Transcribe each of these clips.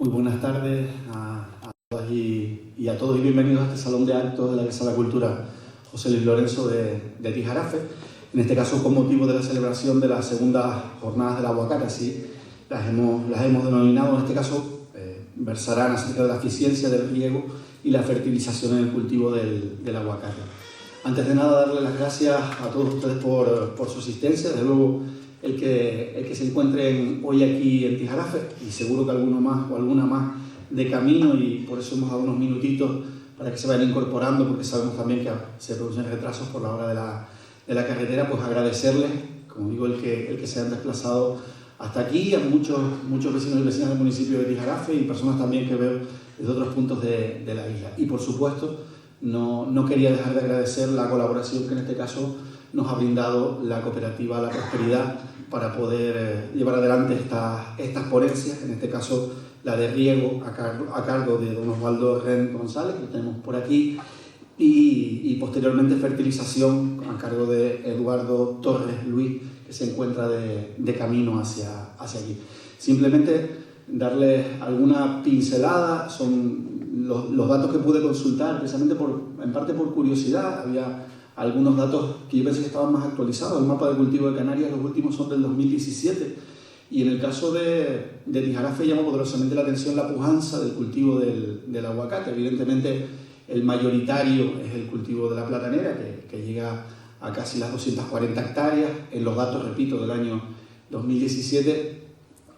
Muy buenas tardes a todas y a todos y bienvenidos a este Salón de Actos de la Casa de la Cultura José Luis Lorenzo de Tijarafe, en este caso con motivo de la celebración de las segundas jornadas del aguacate, así las hemos denominado. En este caso versarán acerca de la eficiencia del riego y la fertilización en el cultivo del aguacate. Antes de nada, darle las gracias a todos ustedes por su asistencia. Desde luego, el que se encuentren hoy aquí en Tijarafe, y seguro que alguno más o alguna más de camino, y por eso hemos dado unos minutitos para que se vayan incorporando, porque sabemos también que se producen retrasos por la hora de la carretera. Pues agradecerles, como digo, el que se han desplazado hasta aquí, a muchos vecinos y vecinas del municipio de Tijarafe y personas también que veo desde otros puntos de la isla. Y por supuesto, no quería dejar de agradecer la colaboración que en este caso nos ha brindado la cooperativa La Prosperidad para poder llevar adelante estas ponencias, en este caso la de riego a cargo de don Osvaldo Ren González, que lo tenemos por aquí, y posteriormente fertilización a cargo de Eduardo Torres Luis, que se encuentra de camino hacia aquí. Simplemente darles alguna pincelada, son los datos que pude consultar, precisamente en parte por curiosidad. Había algunos datos que yo pensé que estaban más actualizados. El mapa de cultivo de Canarias, los últimos son del 2017, y en el caso de Tijarafe llama poderosamente la atención la pujanza del cultivo del aguacate. Evidentemente el mayoritario es el cultivo de la platanera, que llega a casi las 240 hectáreas, en los datos, repito, del año 2017,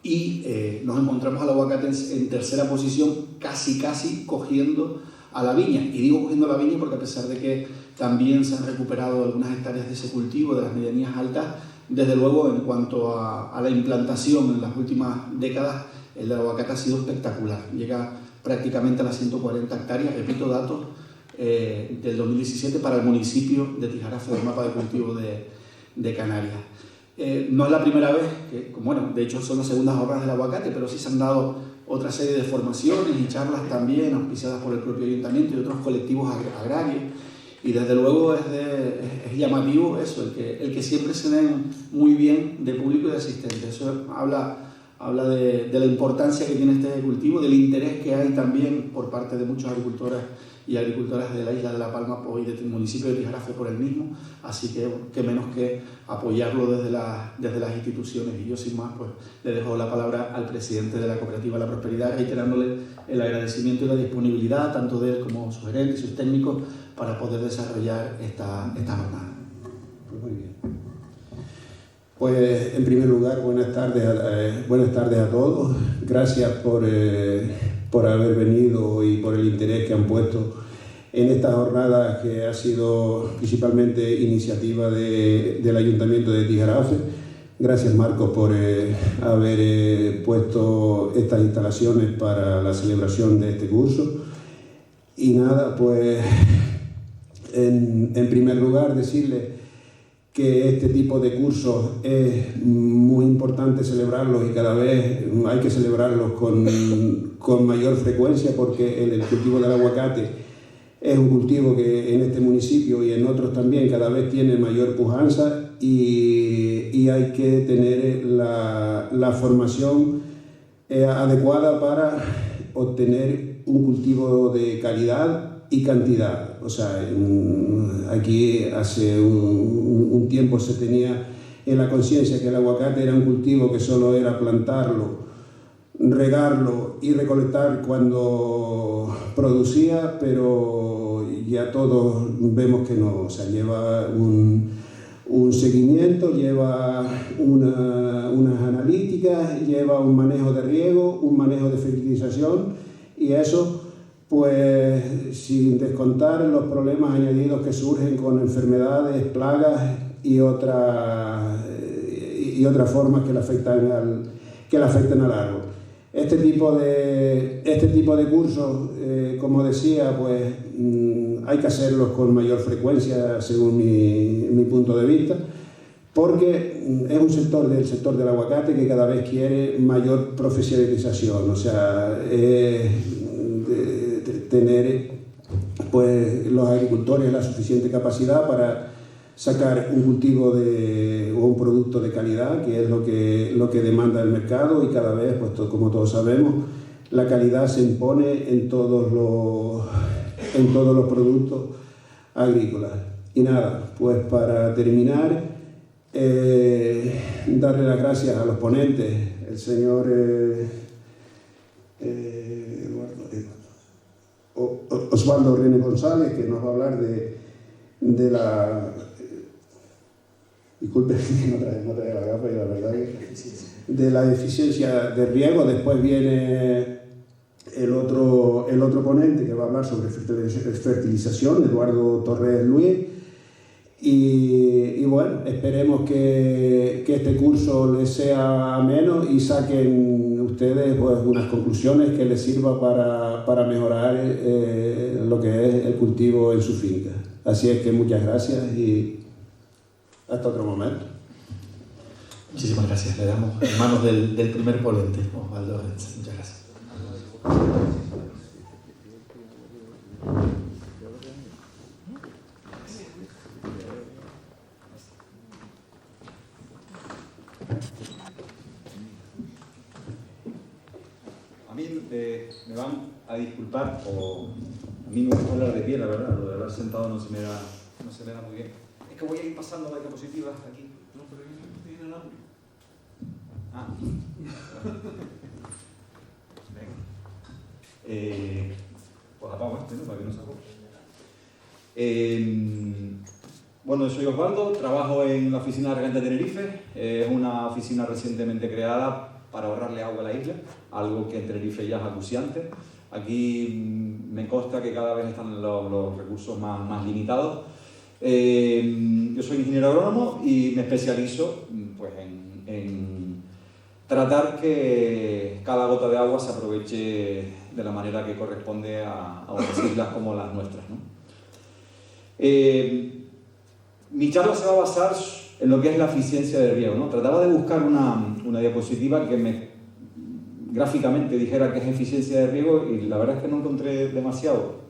y nos encontramos al aguacate en tercera posición, casi cogiendo a la viña. Y digo cogiendo a la viña porque, a pesar de que también se han recuperado algunas hectáreas de ese cultivo, de las medianías altas, desde luego en cuanto a la implantación en las últimas décadas, el del aguacate ha sido espectacular. Llega prácticamente a las 140 hectáreas, repito, datos del 2017 para el municipio de Tijarafe, del mapa de cultivo de Canarias. No es la primera vez que, bueno, de hecho son las segundas jornadas del aguacate, pero sí se han dado otra serie de formaciones y charlas también auspiciadas por el propio ayuntamiento y otros colectivos agrarios, y desde luego es llamativo eso, el que siempre se den muy bien de público y de asistentes. Eso habla de la importancia que tiene este cultivo, del interés que hay también por parte de muchos agricultores y agricultoras de la isla de La Palma y del municipio de Tijarafe por el mismo, así que menos que apoyarlo desde las instituciones. Y yo, sin más, pues le dejo la palabra al presidente de la cooperativa La Prosperidad, reiterándole el agradecimiento y la disponibilidad tanto de él como sus gerentes y sus técnicos para poder desarrollar esta jornada. Pues muy bien. Pues en primer lugar, buenas tardes a todos. Gracias por haber venido y por el interés que han puesto en esta jornada, que ha sido principalmente iniciativa del Ayuntamiento de Tijarafe. Gracias, Marcos, por haber puesto estas instalaciones para la celebración de este curso. Y nada, pues en primer lugar decirles que este tipo de cursos es muy importante celebrarlos, y cada vez hay que celebrarlos con mayor frecuencia, porque el cultivo del aguacate es un cultivo que en este municipio y en otros también cada vez tiene mayor pujanza, y hay que tener la formación adecuada para obtener un cultivo de calidad y cantidad. O sea, aquí hace un tiempo se tenía en la conciencia que el aguacate era un cultivo que solo era plantarlo, regarlo y recolectar cuando producía, pero ya todos vemos que no. O sea, lleva un seguimiento, lleva unas analíticas, lleva un manejo de riego, un manejo de fertilización, y eso, pues sin descontar los problemas añadidos que surgen con enfermedades, plagas y otras formas que le afectan al árbol. Este tipo de cursos, como decía, pues hay que hacerlos con mayor frecuencia, según mi punto de vista, porque es un sector del aguacate que cada vez quiere mayor profesionalización. O sea, tener pues los agricultores la suficiente capacidad para sacar un cultivo o un producto de calidad, que es lo que demanda el mercado, y cada vez, pues como todos sabemos, la calidad se impone en todos los productos agrícolas. Y nada, pues para terminar, darle las gracias a los ponentes, el señor Osvaldo René González, que nos va a hablar de la... Disculpe, no trae la gafa y la verdad que... de la eficiencia de riego. Después viene el otro ponente que va a hablar sobre fertilización, Eduardo Torres Luis. Y bueno, esperemos que este curso les sea ameno y saquen ustedes pues unas conclusiones que les sirva para mejorar lo que es el cultivo en su finca. Así es que muchas gracias y hasta otro momento. Muchísimas gracias. Le damos en manos del primer ponente, Osvaldo. Muchas gracias. A mí me van a disculpar, o a mí me gusta hablar de pie, la verdad, lo de hablar sentado no se me da muy bien. Es que voy a ir pasando la diapositiva aquí. No, pero viene el audio. Ah. Venga. Pues apago este, ¿no? Para que no se apague. Bueno, soy Osvaldo, trabajo en la oficina de Regante de Tenerife. Es una oficina recientemente creada para ahorrarle agua a la isla, algo que en Tenerife ya es acuciante. Aquí me consta que cada vez están los recursos más limitados. Yo soy ingeniero agrónomo y me especializo pues, en tratar que cada gota de agua se aproveche de la manera que corresponde a unas islas como las nuestras, ¿no? Mi charla se va a basar en lo que es la eficiencia de riego, ¿no? Trataba de buscar una diapositiva que gráficamente dijera que es eficiencia de riego y la verdad es que no encontré demasiado.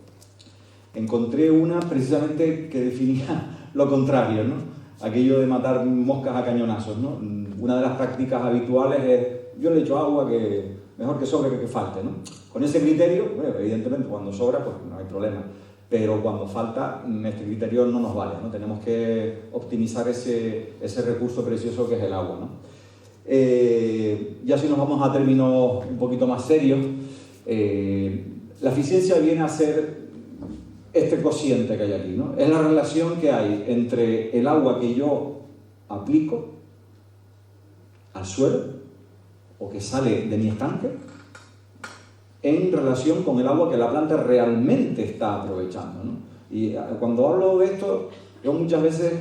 Encontré una precisamente que definía lo contrario, ¿no? Aquello de matar moscas a cañonazos, ¿no? Una de las prácticas habituales es, yo le echo agua que mejor que sobre que falte, ¿no? Con ese criterio, bueno, evidentemente cuando sobra pues no hay problema, pero cuando falta este criterio no nos vale, ¿no? Tenemos que optimizar ese recurso precioso que es el agua, ¿no? Ya si nos vamos a términos un poquito más serios, la eficiencia viene a ser este cociente que hay aquí, ¿no? Es la relación que hay entre el agua que yo aplico al suelo o que sale de mi estanque en relación con el agua que la planta realmente está aprovechando, ¿no? Y cuando hablo de esto, yo muchas veces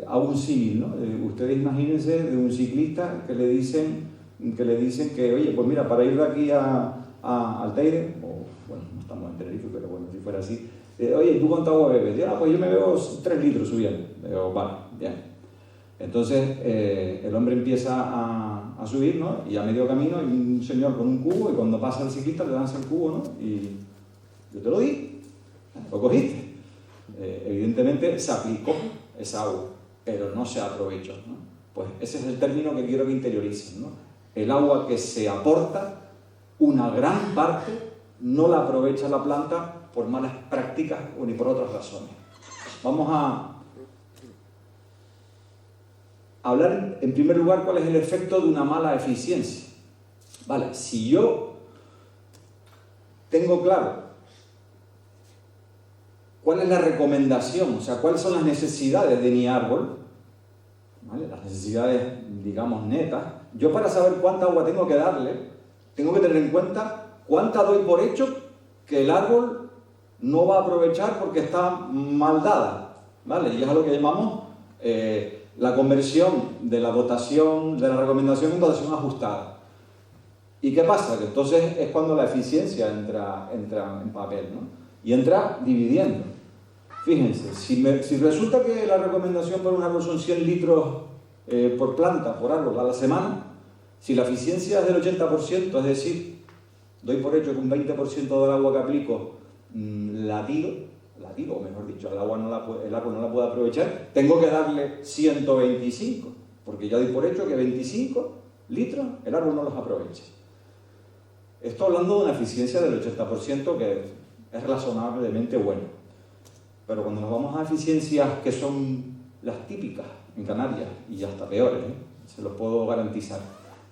hago un símil, ¿no? Ustedes imagínense de un ciclista que le dicen que, oye, pues mira, para ir de aquí al Teide, bueno, no estamos en Tenerife, pero bueno, si fuera así, oye, ¿tú cuánta agua bebes? Ya, pues yo me bebo 3 litros subiendo. Digo, vale, bien. Entonces el hombre empieza a subir, ¿no? Y a medio camino hay un señor con un cubo y cuando pasa el ciclista le lanza el cubo, ¿no? Y yo te lo di, lo cogiste. Evidentemente se aplicó esa agua, pero no se aprovechó, ¿no? Pues ese es el término que quiero que interioricen, ¿no? El agua que se aporta, una gran parte no la aprovecha la planta por malas prácticas o ni por otras razones. Vamos a hablar en primer lugar cuál es el efecto de una mala eficiencia. Vale, si yo tengo claro cuál es la recomendación, o sea, cuáles son las necesidades de mi árbol, ¿vale? Las necesidades, digamos, netas, yo para saber cuánta agua tengo que darle, tengo que tener en cuenta cuánta doy por hecho que el árbol no va a aprovechar porque está mal dada, ¿vale? Y es a lo que llamamos la conversión de la dotación, de la recomendación en dotación ajustada. ¿Y qué pasa? Que entonces es cuando la eficiencia entra en papel, ¿no? Y entra dividiendo. Fíjense, si resulta que la recomendación por un árbol son 100 litros por planta, por árbol, a la semana, si la eficiencia es del 80%, es decir, doy por hecho que un 20% del agua que aplico la tiro, o mejor dicho, el árbol no la puede aprovechar, tengo que darle 125, porque ya doy por hecho que 25 litros el árbol no los aprovecha. Estoy hablando de una eficiencia del 80%, que es razonablemente bueno. Pero cuando nos vamos a eficiencias que son las típicas en Canarias, y hasta peores, se los puedo garantizar,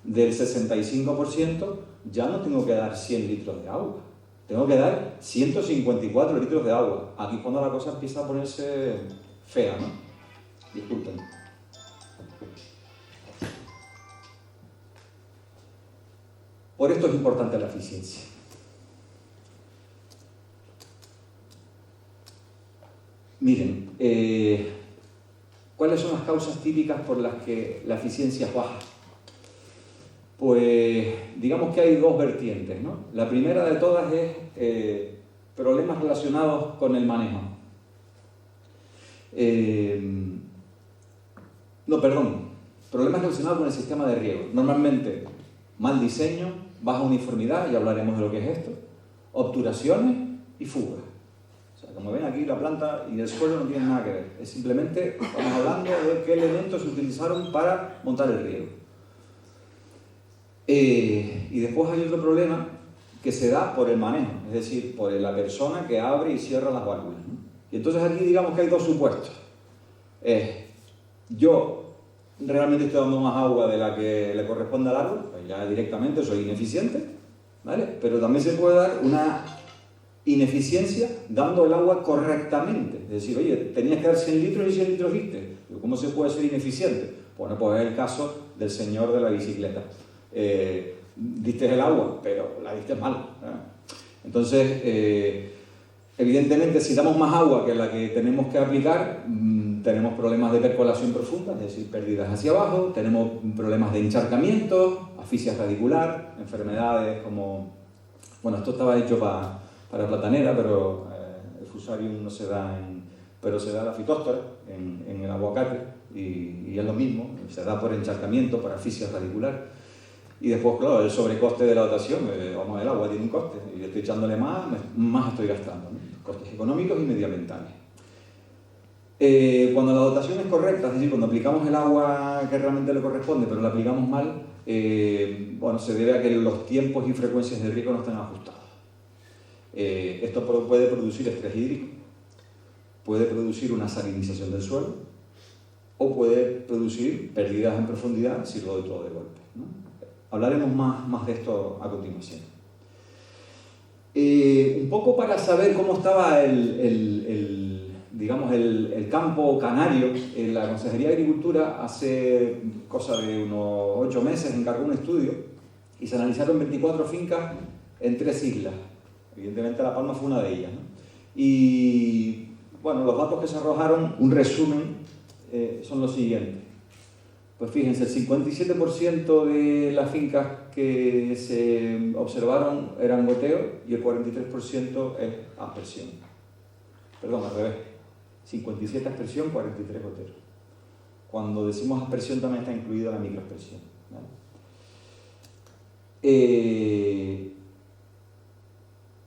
del 65%, ya no tengo que dar 100 litros de agua. Tengo que dar 154 litros de agua. Aquí cuando la cosa empieza a ponerse fea, ¿no? Disculpen. Por esto es importante la eficiencia. Miren, ¿cuáles son las causas típicas por las que la eficiencia es baja? Pues digamos que hay dos vertientes, ¿no? La primera de todas es problemas relacionados con el manejo. Problemas relacionados con el sistema de riego. Normalmente, mal diseño, baja uniformidad, y hablaremos de lo que es esto, obturaciones y fugas. O sea, como ven aquí, la planta y el suelo no tienen nada que ver. Es simplemente, estamos hablando de qué elementos se utilizaron para montar el riego. Y después hay otro problema que se da por el manejo, es decir, por la persona que abre y cierra las válvulas, ¿no? Y entonces aquí digamos que hay dos supuestos. Yo realmente estoy dando más agua de la que le corresponde al árbol, pues ya directamente soy ineficiente, ¿vale? Pero también se puede dar una ineficiencia dando el agua correctamente. Es decir, oye, tenías que dar 100 litros y 100 litros diste. ¿Cómo se puede ser ineficiente? Bueno, pues es el caso del señor de la bicicleta. Diste el agua, pero la diste mal, ¿eh? Entonces, evidentemente, si damos más agua que la que tenemos que aplicar, tenemos problemas de percolación profunda, es decir, pérdidas hacia abajo, tenemos problemas de encharcamiento, asfixia radicular, enfermedades como... Bueno, esto estaba hecho para platanera, pero el fusarium no se da pero se da la fitóstora en el aguacate, y es lo mismo, se da por encharcamiento, por asfixia radicular. Y después, claro, el sobrecoste de la dotación, vamos, el agua tiene un coste, y yo estoy echándole más estoy gastando, ¿no? Costes económicos y medioambientales. Cuando la dotación es correcta, es decir, cuando aplicamos el agua que realmente le corresponde, pero la aplicamos mal, bueno, se debe a que los tiempos y frecuencias de riego no están ajustados. Esto puede producir estrés hídrico, puede producir una salinización del suelo, o puede producir pérdidas en profundidad si lo doy todo de golpe, ¿no? Hablaremos más de esto a continuación. Un poco para saber cómo estaba digamos, el campo canario, en la Consejería de Agricultura hace cosa de unos 8 meses encargó un estudio y se analizaron 24 fincas en 3 islas. Evidentemente La Palma fue una de ellas, ¿no? Y bueno, los datos que se arrojaron, un resumen, son los siguientes. Pues fíjense, el 57% de las fincas que se observaron eran goteo y el 43% es aspersión. Perdón, al revés. 57 aspersión, 43 goteo. Cuando decimos aspersión también está incluida la microaspersión, ¿vale?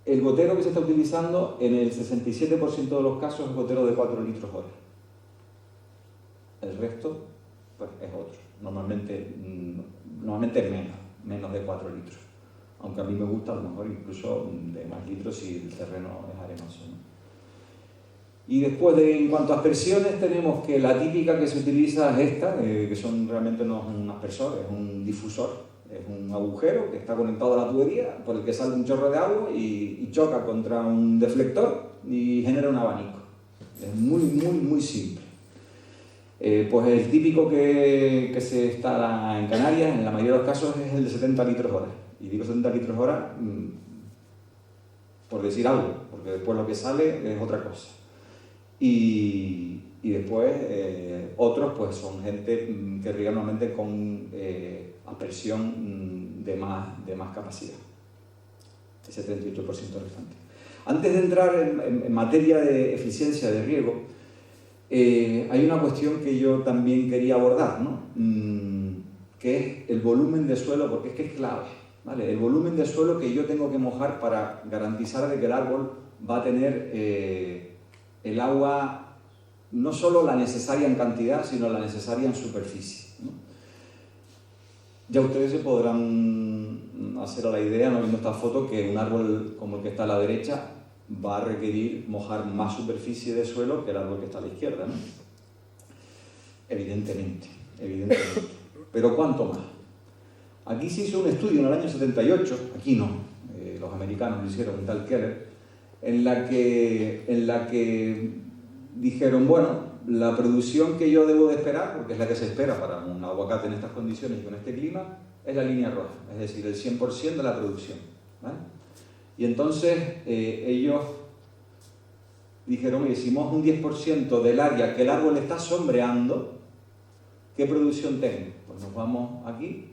El gotero que se está utilizando en el 67% de los casos es gotero de 4 litros hora. El resto pues, es otro. Normalmente es menos de 4 litros. Aunque a mí me gusta a lo mejor incluso de más litros si el terreno es arenoso, ¿no? Y después, en cuanto a aspersiones, tenemos que la típica que se utiliza es esta, que realmente no es un aspersor, es un difusor. Es un agujero que está conectado a la tubería por el que sale un chorro de agua y choca contra un deflector y genera un abanico. Es muy simple. Pues el típico que se está en Canarias, en la mayoría de los casos, es el de 70 litros hora. Y digo 70 litros hora por decir algo, porque después lo que sale es otra cosa. Y después otros pues son gente que riega normalmente con aspersión de más capacidad, el 78% restante. Antes de entrar en materia de eficiencia de riego, hay una cuestión que yo también quería abordar, ¿no? Que es el volumen de suelo, porque es que es clave, ¿vale? El volumen de suelo que yo tengo que mojar para garantizar de que el árbol va a tener el agua, no solo la necesaria en cantidad, sino la necesaria en superficie, ¿no? Ya ustedes se podrán hacer a la idea, no viendo esta foto, que un árbol como el que está a la derecha va a requerir mojar más superficie de suelo que el árbol que está a la izquierda, ¿no? Evidentemente. Pero ¿cuánto más? Aquí se hizo un estudio en el año 78, aquí no, los americanos lo hicieron, un tal Keller, en la que dijeron, bueno, la producción que yo debo de esperar, porque es la que se espera para un aguacate en estas condiciones y con este clima, es la línea roja, es decir, el 100% de la producción, ¿vale? Y entonces ellos dijeron, oye, si mojo un 10% del área que el árbol está sombreando, ¿qué producción tengo? Pues nos vamos aquí,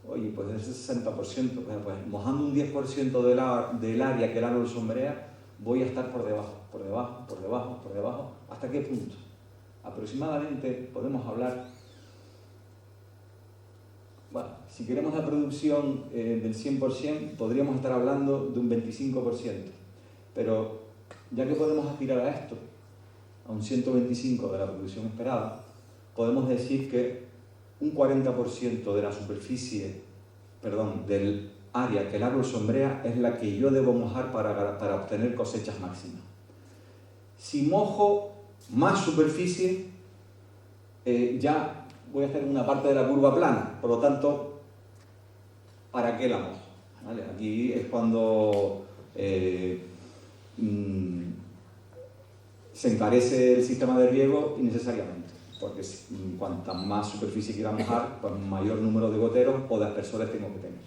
oye, pues ese 60%, pues mojando un 10% del área que el árbol sombrea, voy a estar por debajo, ¿hasta qué punto? Aproximadamente podemos hablar, bueno, si queremos la producción del 100%, podríamos estar hablando de un 25%, pero ya que podemos aspirar a esto, a un 125% de la producción esperada, podemos decir que un 40% de la superficie, del área que el árbol sombrea es la que yo debo mojar para obtener cosechas máximas. Si mojo más superficie, ya voy a hacer una parte de la curva plana, por lo tanto, ¿para qué la mojo? ¿Vale? Aquí es cuando se encarece el sistema de riego innecesariamente, porque cuanta más superficie quiera mojar, pues mayor número de goteros o de aspersores tengo que tener.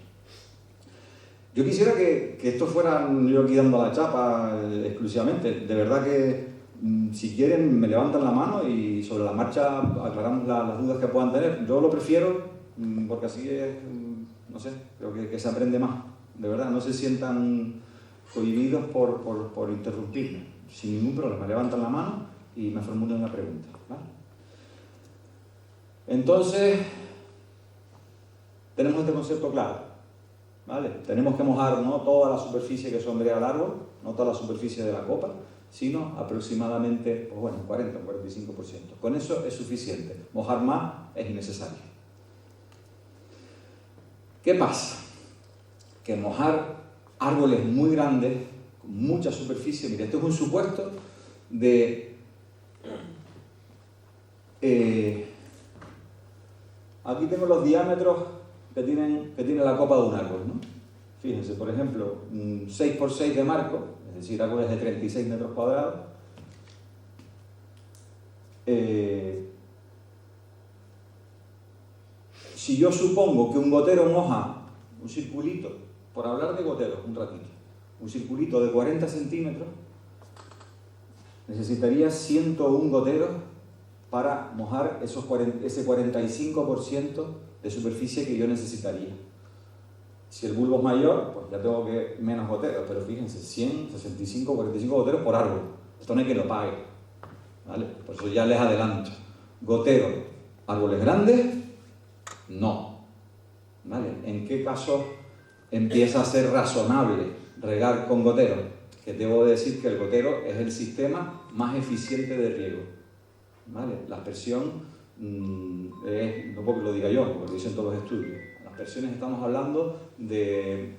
Yo quisiera que esto fuera yo aquí dando la chapa exclusivamente. De verdad que si quieren me levantan la mano y sobre la marcha aclaramos las dudas que puedan tener. Yo lo prefiero porque así es, no sé, creo que se aprende más. De verdad, no se sientan cohibidos por interrumpirme. Sin ningún problema, levantan la mano y me formulan la pregunta, ¿vale? Entonces, tenemos este concepto claro, ¿vale? Tenemos que mojar no toda la superficie que sombrea el árbol, no toda la superficie de la copa, sino aproximadamente, pues bueno, 40 o 45%. Con eso es suficiente. Mojar más es innecesario. ¿Qué pasa? Que mojar árboles muy grandes, con mucha superficie, mira, esto es un supuesto de... aquí tengo los diámetros que tiene la copa de un árbol, ¿no? Fíjense, por ejemplo, 6x6 de marco, es decir, árboles de 36 metros cuadrados. Si yo supongo que un gotero moja un circulito, por hablar de goteros un ratito, un circulito de 40 centímetros, necesitaría 101 goteros para mojar ese 45% de superficie que yo necesitaría. Si el bulbo es mayor, pues ya tengo que menos goteros, pero fíjense, 100, 65, 45 goteros por árbol. Esto no hay que lo pague, ¿vale? Por eso ya les adelanto. Gotero, árboles grandes, no. ¿Vale? ¿En qué caso empieza a ser razonable regar con gotero? Que debo decir que el gotero es el sistema más eficiente de riego, ¿vale? La aspersión es, no porque lo diga yo, porque lo dicen todos los estudios. Las aspersiones estamos hablando de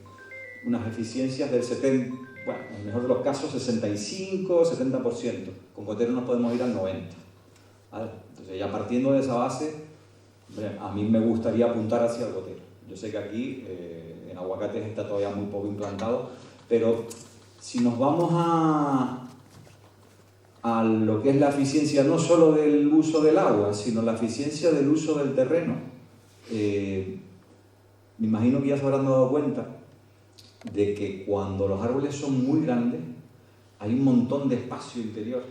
unas eficiencias del 70%, bueno, en el mejor de los casos 65, 70%. Con gotero nos podemos ir al 90%. ¿Vale? Entonces ya partiendo de esa base, a mí me gustaría apuntar hacia el gotero. Yo sé que aquí en aguacates está todavía muy poco implantado, pero si nos vamos a lo que es la eficiencia no solo del uso del agua, sino la eficiencia del uso del terreno, me imagino que ya se habrán dado cuenta de que cuando los árboles son muy grandes hay un montón de espacio interior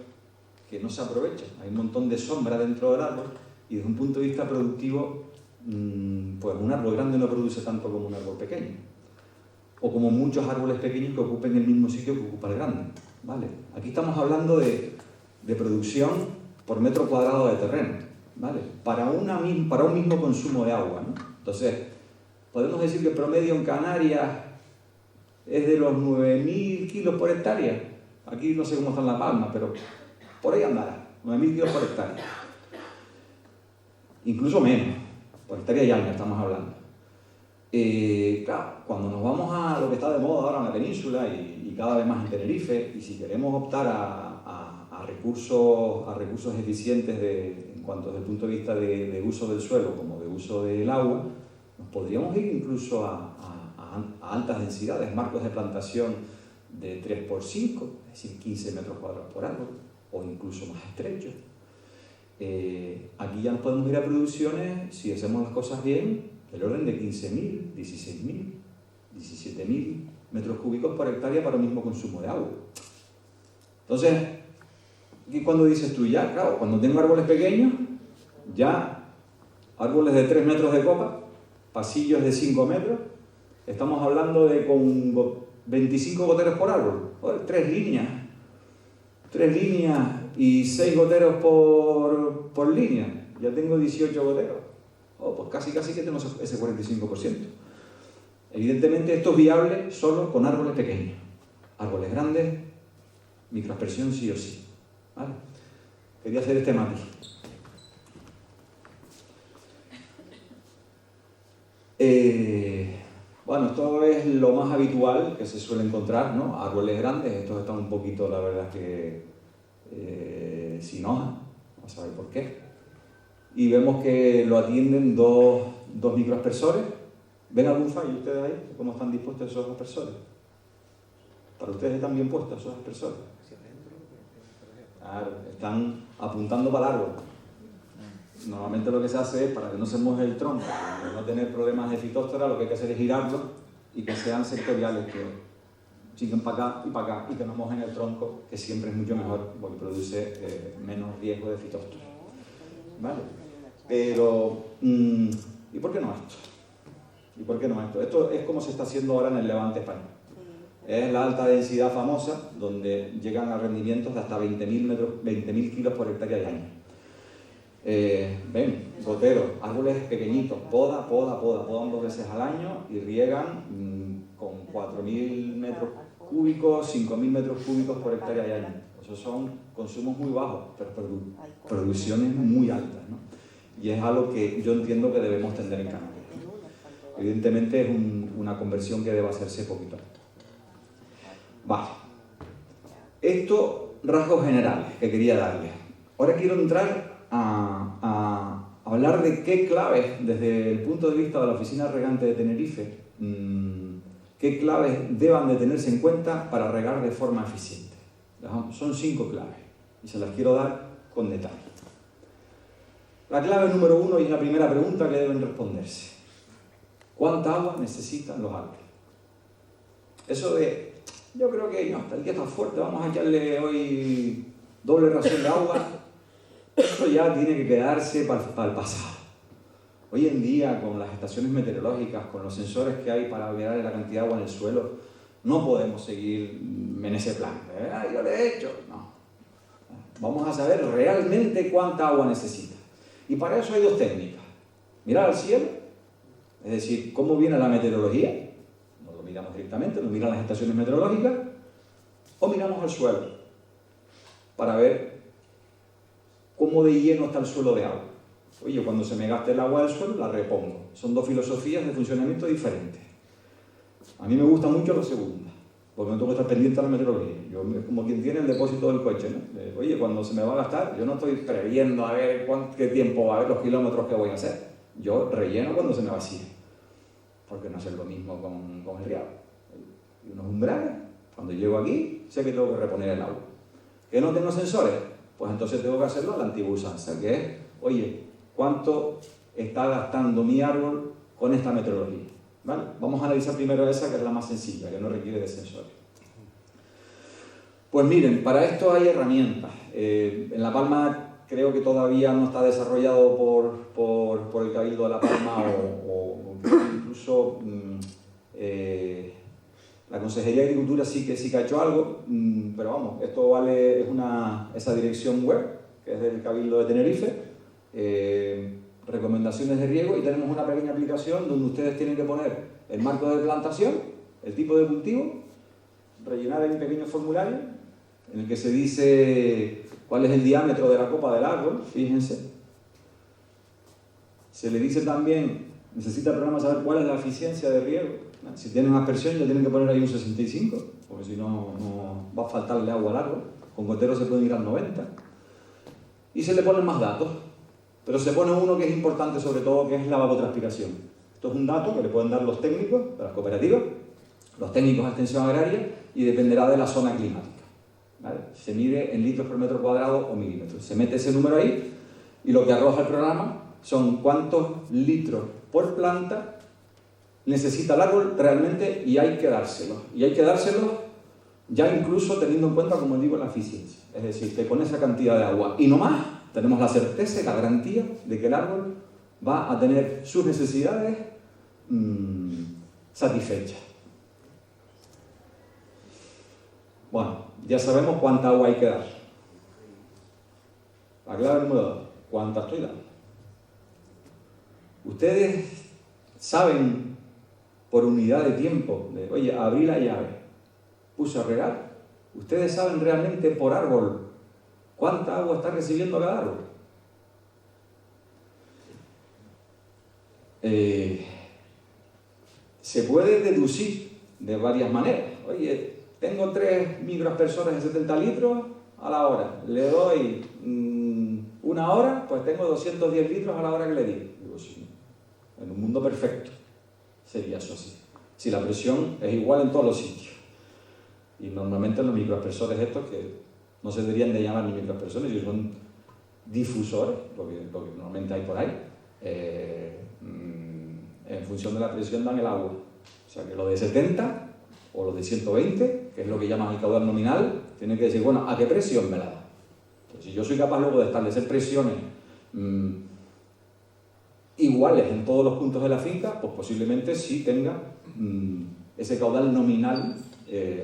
que no se aprovecha, hay un montón de sombra dentro del árbol y desde un punto de vista productivo, pues un árbol grande no produce tanto como un árbol pequeño, o como muchos árboles pequeños que ocupen el mismo sitio que ocupa el grande, ¿vale? Aquí estamos hablando de producción por metro cuadrado de terreno, ¿vale? Para un mismo consumo de agua, ¿no? Entonces, podemos decir que el promedio en Canarias es de los 9.000 kilos por hectárea. Aquí no sé cómo está en La Palma, pero por ahí andará, 9.000 kilos por hectárea. Incluso menos, por hectárea y algo estamos hablando. Claro, cuando nos vamos a lo que está de moda ahora en la península y cada vez más en Tenerife, y si queremos optar a recursos eficientes en cuanto desde el punto de vista de uso del suelo como de uso del agua, nos podríamos ir incluso a altas densidades, marcos de plantación de 3x5, es decir, 15 metros cuadrados por árbol, o incluso más estrechos. Aquí ya nos podemos ir a producciones, si hacemos las cosas bien, del orden de 15.000, 16.000, 17.000 metros cúbicos por hectárea para el mismo consumo de agua. Entonces, ¿y cuando dices tú ya? Claro, cuando tengo árboles pequeños, ya árboles de 3 metros de copa, pasillos de 5 metros, estamos hablando de con 25 goteros por árbol, joder, 3 líneas y 6 goteros por línea, ya tengo 18 goteros. Pues casi que tenemos ese 45%. Evidentemente esto es viable solo con árboles pequeños. Árboles grandes, microaspersión sí o sí. ¿Vale? Quería hacer este matiz. Bueno, esto es lo más habitual que se suele encontrar, ¿no? Árboles grandes, estos están un poquito, la verdad, que sin hoja, vamos a ver por qué. Y vemos que lo atienden dos microaspersores. ¿Ven algún fallo ustedes ahí? ¿Cómo están dispuestos esos aspersores? ¿Para ustedes están bien puestos esos aspersores? Claro, están apuntando para el árbol. Normalmente lo que se hace es, para que no se moje el tronco, para no tener problemas de fitósfera, lo que hay que hacer es girarlo y que sean sectoriales, que siguen para acá y que no mojen el tronco, que siempre es mucho mejor porque produce menos riesgo de fitósfera. ¿Vale? Pero, ¿y por qué no esto? ¿Y por qué no esto? Esto es como se está haciendo ahora en el Levante español. Es la alta densidad famosa, donde llegan a rendimientos de hasta 20.000 kilos por hectárea de año. Ven, goteros, árboles pequeñitos, podan 2 veces al año y riegan con 4.000 metros cúbicos, 5.000 metros cúbicos por hectárea de año. Esos son consumos muy bajos, pero producciones muy altas, ¿no? Y es algo que yo entiendo que debemos tender en Canarias. Evidentemente es una conversión que debe hacerse poquito a poco. Vale. Esto, rasgos generales que quería darles. Ahora quiero entrar a hablar de qué claves, desde el punto de vista de la Oficina Regante de Tenerife, qué claves deban de tenerse en cuenta para regar de forma eficiente. Son 5 claves y se las quiero dar con detalle. La clave número 1, y es la primera pregunta que deben responderse: ¿cuánta agua necesitan los árboles? Eso de, yo creo que no, el día está fuerte, vamos a echarle hoy doble ración de agua, eso ya tiene que quedarse para el pasado. Hoy en día, con las estaciones meteorológicas, con los sensores que hay para mirar la cantidad de agua en el suelo, no podemos seguir en ese plan. Yo le he hecho. No. Vamos a saber realmente cuánta agua necesita. Y para eso hay 2 técnicas. Mirar al cielo, es decir, cómo viene la meteorología. No lo miramos directamente, nos miran las estaciones meteorológicas, o miramos al suelo para ver cómo de lleno está el suelo de agua. Oye, cuando se me gaste el agua del suelo, la repongo. Son 2 filosofías de funcionamiento diferentes. A mí me gusta mucho la segunda, porque no tengo que estar pendiente de la meteorología. Yo, es como quien tiene el depósito del coche, ¿no? Oye, cuando se me va a gastar, yo no estoy previendo a ver qué tiempo va a haber, los kilómetros que voy a hacer. Yo relleno cuando se me vacíe, porque no es lo mismo con el riego. Y unos umbrales, cuando llego aquí, sé que tengo que reponer el agua. ¿Que no tengo sensores? Pues entonces tengo que hacerlo a la antigua usanza, que es, oye, ¿cuánto está gastando mi árbol con esta meteorología? ¿Vale? Vamos a analizar primero esa, que es la más sencilla, que no requiere de sensores. Pues miren, para esto hay herramientas. En La Palma creo que todavía no está desarrollado por el Cabildo de La Palma o incluso la Consejería de Agricultura sí que ha hecho algo, pero vamos, esto vale, es esa dirección web, que es del Cabildo de Tenerife, recomendaciones de riego, y tenemos una pequeña aplicación donde ustedes tienen que poner el marco de plantación, el tipo de cultivo, rellenar ahí un pequeño formulario en el que se dice cuál es el diámetro de la copa del árbol, fíjense. Se le dice también Necesita el programa saber cuál es la eficiencia de riego. Si tienen aspersión ya tienen que poner ahí un 65, porque si no, no va a faltarle agua al árbol. Con goteros se pueden ir al 90. Y se le ponen más datos, pero se pone uno que es importante sobre todo, que es la evapotranspiración. Esto es un dato que le pueden dar los técnicos de las cooperativas, los técnicos de extensión agraria, y dependerá de la zona climática. ¿Vale? Se mide en litros por metro cuadrado o milímetros. Se mete ese número ahí y lo que arroja el programa son cuántos litros por planta necesita el árbol realmente, y hay que dárselos. Y hay que dárselos ya incluso teniendo en cuenta, como digo, la eficiencia. Es decir, que con esa cantidad de agua y no más, tenemos la certeza y la garantía de que el árbol va a tener sus necesidades satisfechas. Bueno, ya sabemos cuánta agua hay que dar. La clave número 2, ¿cuánta estoy dando? Ustedes saben por unidad de tiempo, de, oye, abrí la llave, puse a regar. Ustedes saben realmente por árbol cuánta agua está recibiendo cada árbol. Se puede deducir de varias maneras. Oye, tengo 3 microaspersores de 70 litros a la hora. Le doy 1 hora, pues tengo 210 litros a la hora que le di. Digo, sí, en un mundo perfecto sería eso así. Si la presión es igual en todos los sitios. Y normalmente los microaspersores estos, que no se deberían de llamar ni microaspersores, sino son difusores, lo que normalmente hay por ahí, en función de la presión dan el agua. O sea que lo de 70 o lo de 120, que es lo que llaman el caudal nominal, tienen que decir, bueno, ¿a qué presión me la da? Pues si yo soy capaz luego de establecer presiones iguales en todos los puntos de la finca, pues posiblemente sí tenga ese caudal nominal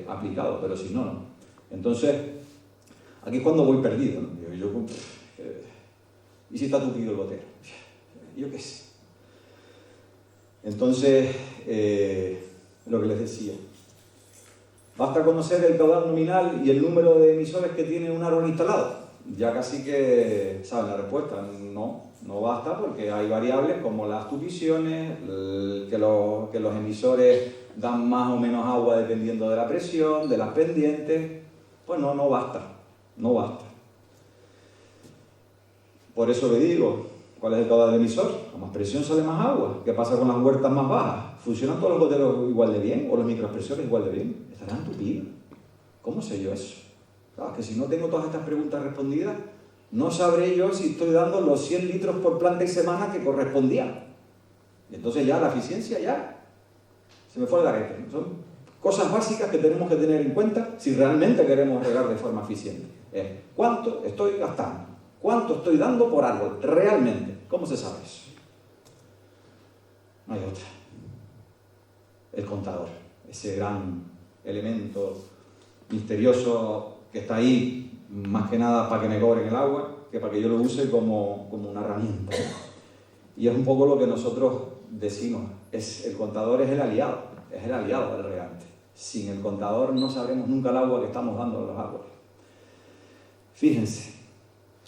aplicado, pero si no, no. Entonces, aquí es cuando voy perdido, ¿no? ¿Y si está tupido el gotero? Yo qué sé. Entonces, lo que les decía, basta conocer el caudal nominal y el número de emisores que tiene un árbol instalado. Ya casi que saben la respuesta. No basta, porque hay variables como las tupiciones, que los emisores dan más o menos agua dependiendo de la presión, de las pendientes. Pues no basta. Por eso le digo, ¿cuál es el caudal del emisor? A más presión sale más agua. ¿Qué pasa con las huertas más bajas? ¿Funcionan todos los goteros igual de bien? ¿O los microaspersores igual de bien? ¿Estarán tupidos? ¿Cómo sé yo eso? Claro, que si no tengo todas estas preguntas respondidas, no sabré yo si estoy dando los 100 litros por planta y semana que correspondían. Y entonces ya la eficiencia ya se me fue al garete. Son cosas básicas que tenemos que tener en cuenta si realmente queremos regar de forma eficiente. ¿Cuánto estoy gastando? ¿Cuánto estoy dando por árbol? Realmente. ¿Cómo se sabe eso? No hay otra. El contador. Ese gran elemento misterioso que está ahí, más que nada para que me cobren el agua, que para que yo lo use como una herramienta. Y es un poco lo que nosotros decimos. El contador es el aliado del regante. Sin el contador no sabremos nunca el agua que estamos dando a los árboles. Fíjense.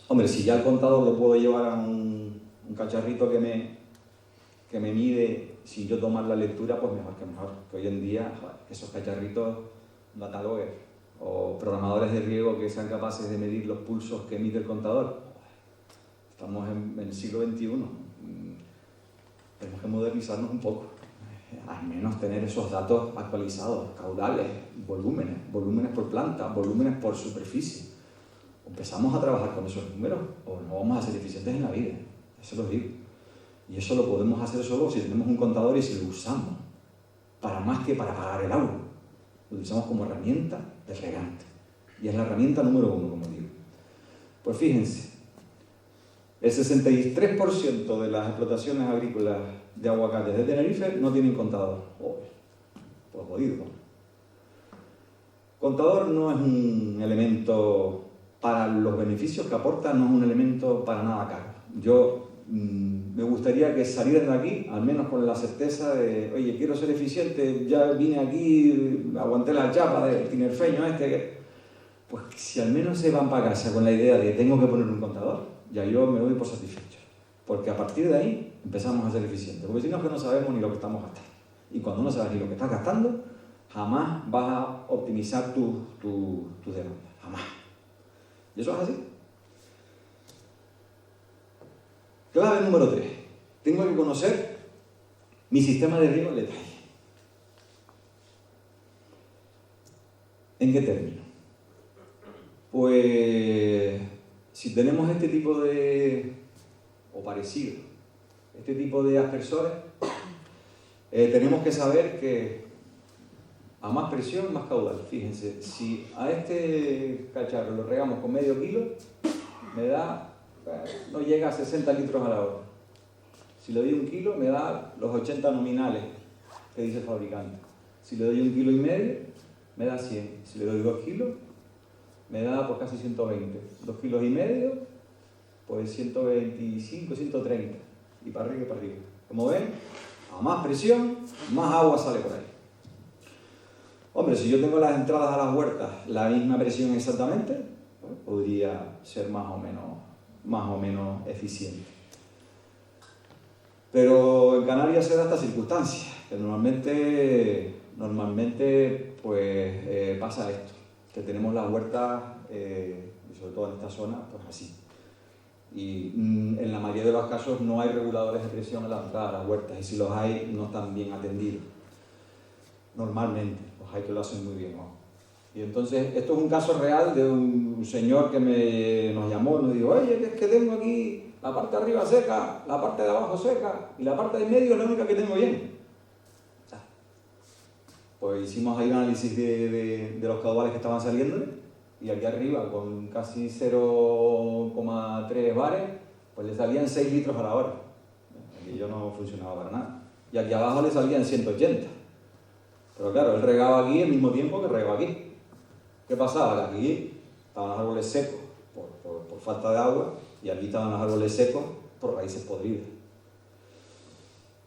Hombre, si ya el contador lo puedo llevar a un cacharrito que me mide, sin yo tomar la lectura, pues mejor que mejor. Que hoy en día, esos cacharritos dataloguers o programadores de riego que sean capaces de medir los pulsos que emite el contador. Estamos en el siglo XXI. Tenemos que modernizarnos un poco. Al menos tener esos datos actualizados, caudales, volúmenes por planta, volúmenes por superficie. Empezamos a trabajar con esos números o no vamos a ser eficientes en la vida. Eso lo digo. Y eso lo podemos hacer solo si tenemos un contador y si lo usamos para más que para pagar el agua. Lo utilizamos como herramienta de regante. Y es la herramienta número 1, como digo. Pues fíjense, el 63% de las explotaciones agrícolas de aguacates de Tenerife no tienen contador. Pues jodido. Contador no es un elemento para los beneficios que aporta, no es un elemento para nada caro. Yo me gustaría que salieran de aquí, al menos con la certeza de, oye, quiero ser eficiente, ya vine aquí, aguanté la chapa del tinerfeño pues si al menos se van para casa con la idea de tengo que poner un contador, ya yo me doy por satisfecho. Porque a partir de ahí empezamos a ser eficientes. Porque si no es que no sabemos ni lo que estamos gastando. Y cuando no sabes ni lo que estás gastando, jamás vas a optimizar tus demandas. Jamás. Y eso es así. Clave número 3. Tengo que conocer mi sistema de riego en detalle. ¿En qué término? Pues si tenemos este tipo de, o parecido, este tipo de aspersores, tenemos que saber que a más presión, más caudal. Fíjense, si a este cacharro lo regamos con medio kilo, me da, no llega a 60 litros a la hora. Si le doy 1 kilo, me da los 80 nominales que dice el fabricante. Si le doy 1,5 kilos, me da 100. Si le doy 2 kilos, me da pues casi 120. 2,5 kilos, pues 125, 130. Y para arriba y para arriba. Como ven, a más presión, más agua sale por ahí. Hombre, si yo tengo las entradas a las huertas la misma presión exactamente, pues podría ser más o menos eficiente. Pero en Canarias se da esta circunstancia, que normalmente pues pasa esto, que tenemos las huertas, y sobre todo en esta zona, pues así. Y en la mayoría de los casos no hay reguladores de presión en la entrada de las huertas, y si los hay, no están bien atendidos. Normalmente, los hay que lo hacen muy bien, ¿no? Y entonces, esto es un caso real de un señor que nos llamó, nos dijo, oye, es que tengo aquí la parte de arriba seca, la parte de abajo seca, y la parte de medio es la única que tengo bien. Pues hicimos ahí un análisis de los caudales que estaban saliendo, y aquí arriba, con casi 0,3 bares, pues le salían 6 litros a la hora. Aquello no funcionaba para nada. Y aquí abajo le salían 180. Pero claro, él regaba aquí al mismo tiempo que regaba aquí. ¿Qué pasaba? Que aquí estaban los árboles secos por falta de agua, y aquí estaban los árboles secos por raíces podridas.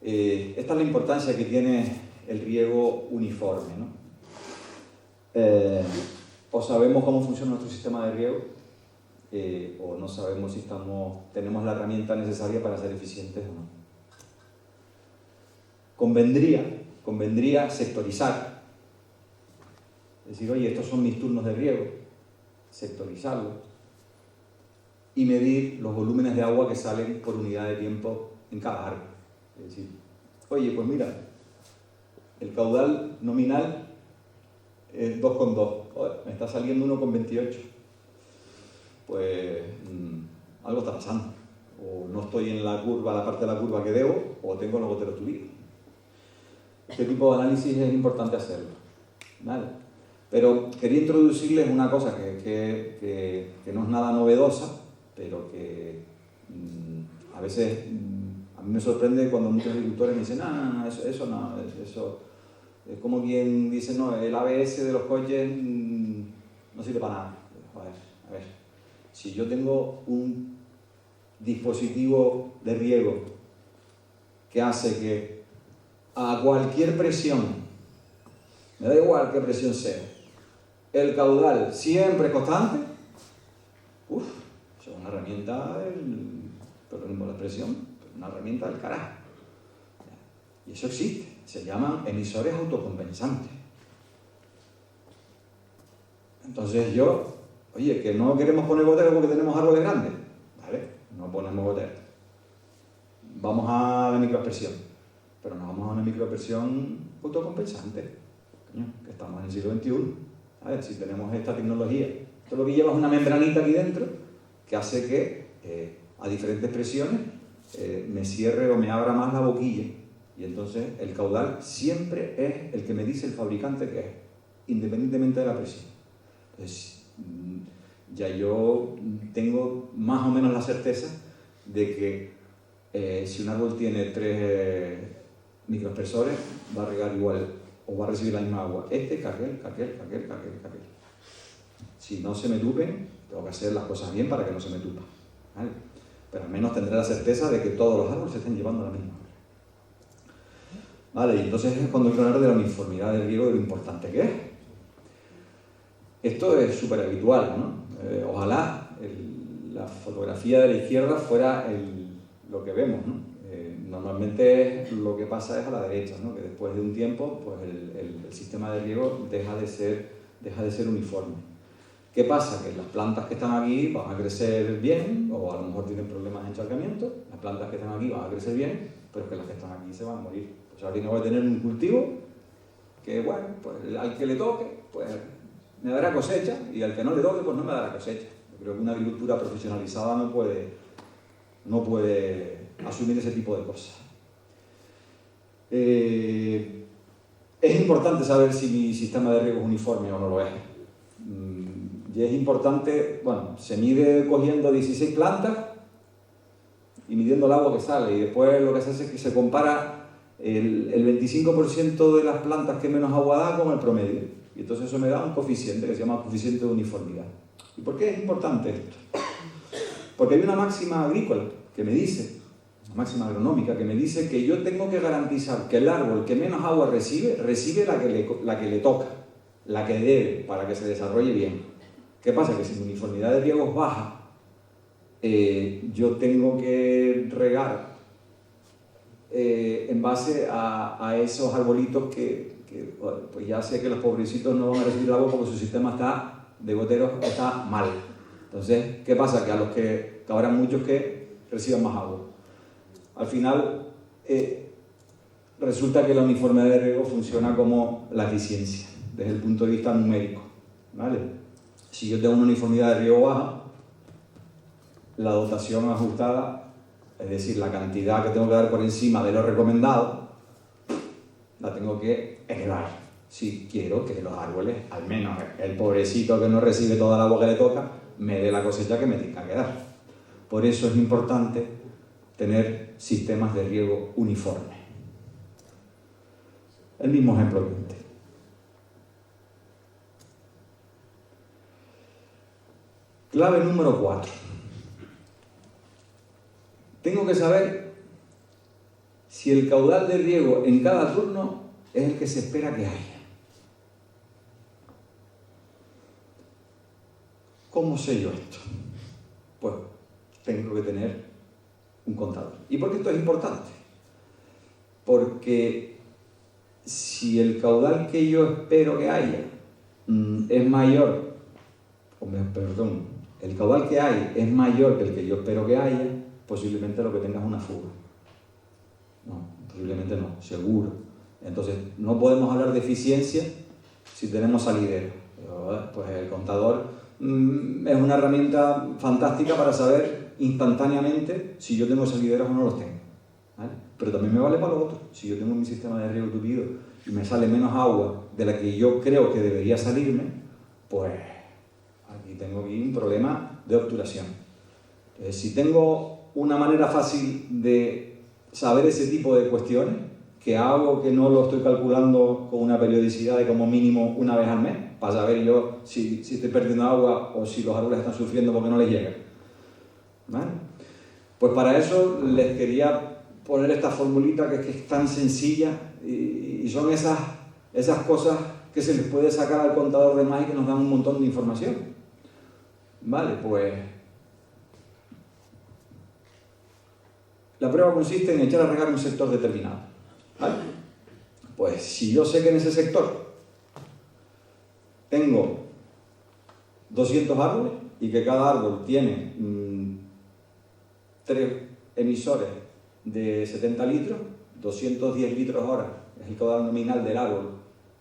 Esta es la importancia que tiene el riego uniforme, ¿no? O sabemos cómo funciona nuestro sistema de riego, o no sabemos si tenemos la herramienta necesaria para ser eficientes o no. Convendría sectorizar. Es decir, oye, estos son mis turnos de riego, sectorizarlo y medir los volúmenes de agua que salen por unidad de tiempo en cada árbol. Es decir, oye, pues mira, el caudal nominal es 2,2. Me está saliendo 1,28. Pues algo está pasando. O no estoy en la parte de la curva que debo, o tengo los goteros tubidos. Este tipo de análisis es importante hacerlo, ¿vale? Pero quería introducirles una cosa que no es nada novedosa, pero que a veces a mí me sorprende cuando muchos agricultores me dicen, eso es como quien dice, no, el ABS de los coches no sirve para nada. A ver, si yo tengo un dispositivo de riego que hace que a cualquier presión, me da igual qué presión sea, el caudal siempre es constante, eso es una herramienta perdón por la expresión, una herramienta del carajo. Y eso existe, se llaman emisores autocompensantes. Entonces oye, que no queremos poner goteros porque tenemos árboles grandes, ¿vale? No ponemos goteros. Vamos a la microexpresión, pero no vamos a una microexpresión autocompensante, que estamos en el siglo XXI. A ver, si tenemos esta tecnología, esto lo que lleva es una membranita aquí dentro que hace que a diferentes presiones me cierre o me abra más la boquilla, y entonces el caudal siempre es el que me dice el fabricante que es, independientemente de la presión. Entonces, ya yo tengo más o menos la certeza de que si un árbol tiene 3 microexpresores, va a regar igual o va a recibir la misma agua. Que aquel. Si no se me tupen, tengo que hacer las cosas bien para que no se me tupan, ¿vale? Pero al menos tendré la certeza de que todos los árboles se estén llevando la misma agua. Vale, y entonces es cuando hay que hablar de la uniformidad del riego y lo importante que es. Esto es súper habitual, ¿no? Ojalá la fotografía de la izquierda fuera lo que vemos, ¿no? Normalmente lo que pasa es a la derecha, ¿no? Que después de un tiempo pues el sistema de riego deja de ser uniforme. ¿Qué pasa? Que las plantas que están aquí van a crecer bien, o a lo mejor tienen problemas de encharcamiento. Las plantas que están aquí van a crecer bien, pero es que las que están aquí se van a morir. Pues ahora tengo que tener un cultivo que, bueno, pues al que le toque, pues me dará cosecha, y al que no le toque, pues no me dará cosecha. Yo creo que una agricultura profesionalizada no puede asumir ese tipo de cosas. Es importante saber si mi sistema de riego es uniforme o no lo es. Y es importante, bueno, se mide cogiendo 16 plantas y midiendo el agua que sale, y después lo que se hace es que se compara el 25% de las plantas que menos agua da con el promedio, y entonces eso me da un coeficiente que se llama coeficiente de uniformidad. ¿Y por qué es importante esto? Porque hay una máxima agrícola que me dice, una máxima agronómica que me dice que yo tengo que garantizar que el árbol que menos agua recibe la que le toca, la que debe, para que se desarrolle bien. ¿Qué pasa? Que si mi uniformidad de riego es baja, yo tengo que regar en base a esos arbolitos que pues ya sé que los pobrecitos no van a recibir agua porque su sistema de goteros está mal. Entonces, ¿qué pasa? Que habrá muchos que reciban más agua. Al final, resulta que la uniformidad de riego funciona como la eficiencia, desde el punto de vista numérico, ¿vale? Si yo tengo una uniformidad de riego baja, la dotación ajustada, es decir, la cantidad que tengo que dar por encima de lo recomendado, la tengo que elevar. Si quiero que los árboles, al menos el pobrecito que no recibe toda el agua que le toca, me dé la cosecha que me tenga que dar. Por eso es importante tener sistemas de riego uniformes. El mismo ejemplo que antes. Clave número 4. Tengo que saber si el caudal de riego en cada turno es el que se espera que haya. ¿Cómo sé yo esto? Pues tengo que tener un contador. ¿Y por qué esto es importante? Porque si el caudal que yo espero que haya es mayor, el caudal que hay es mayor que el que yo espero que haya, posiblemente lo que tenga es una fuga. No, posiblemente no, seguro. Entonces, no podemos hablar de eficiencia si tenemos salidero. Pues el contador es una herramienta fantástica para saber instantáneamente si yo tengo salideros o no los tengo, ¿vale? Pero también me vale para lo otro. Si yo tengo mi sistema de riego tupido y me sale menos agua de la que yo creo que debería salirme, pues aquí tengo aquí un problema de obturación. Entonces, si tengo una manera fácil de saber ese tipo de cuestiones, que hago que no lo estoy calculando con una periodicidad de como mínimo una vez al mes, para saber yo si estoy perdiendo agua o si los árboles están sufriendo porque no les llega, ¿vale? Pues para eso les quería poner esta formulita que es tan sencilla y son esas cosas que se les puede sacar al contador de más y que nos dan un montón de información. Vale, pues la prueba consiste en echar a regar un sector determinado. ¿Vale? Pues si yo sé que en ese sector tengo 200 árboles y que cada árbol tiene 3 emisores de 70 litros, 210 litros hora es el caudal nominal del árbol,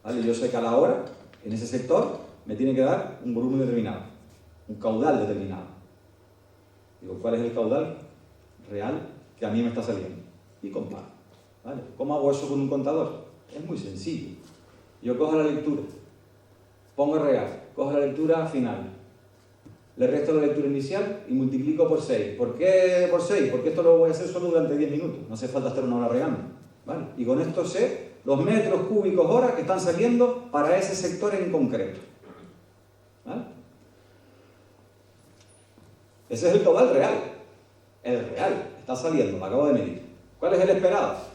¿vale? Yo sé que a la hora, en ese sector, me tiene que dar un volumen determinado, un caudal determinado. Digo, ¿cuál es el caudal real que a mí me está saliendo? Y comparo. ¿Vale? ¿Cómo hago eso con un contador? Es muy sencillo. Yo cojo la lectura, pongo a regar, cojo la lectura final, le resto la lectura inicial y multiplico por 6. ¿Por qué por 6? Porque esto lo voy a hacer solo durante 10 minutos. No hace falta estar una hora regando. ¿Vale? Y con esto sé los metros cúbicos hora que están saliendo para ese sector en concreto. ¿Vale? Ese es el caudal real. El real está saliendo, lo acabo de medir. ¿Cuál es el esperado?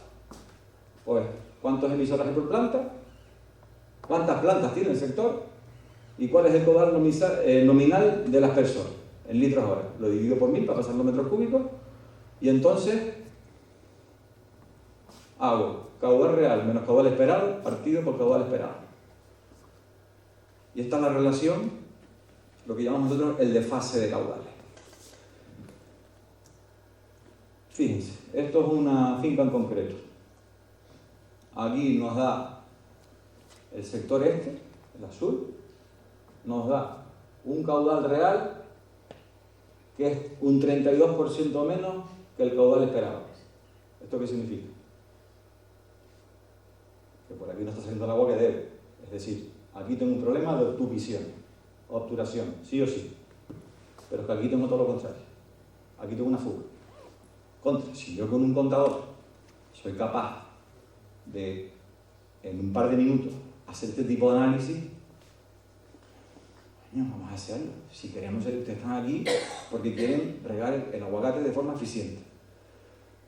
Pues, ¿cuántos emisores hay por planta? ¿Cuántas plantas tiene el sector? ¿Y cuál es el caudal nominal del aspersor? En litros hora. Lo divido por 1000 para pasar los metros cúbicos Y entonces hago caudal real menos caudal esperado partido por caudal esperado. Y esta es la relación, lo que llamamos nosotros el desfase de caudales. Fíjense, esto es una finca en concreto. Aquí nos da el sector este, el azul, nos da un caudal real que es un 32% menos que el caudal esperado. ¿Esto qué significa? Que por aquí no está saliendo el agua que debe. Es decir, aquí tengo un problema de obturación, sí o sí. Pero es que aquí tengo todo lo contrario. Aquí tengo una fuga. Si yo con un contador soy capaz de, en un par de minutos, hacer este tipo de análisis, vamos a hacerlo. Si queremos ser, ustedes están aquí porque quieren regar el aguacate de forma eficiente.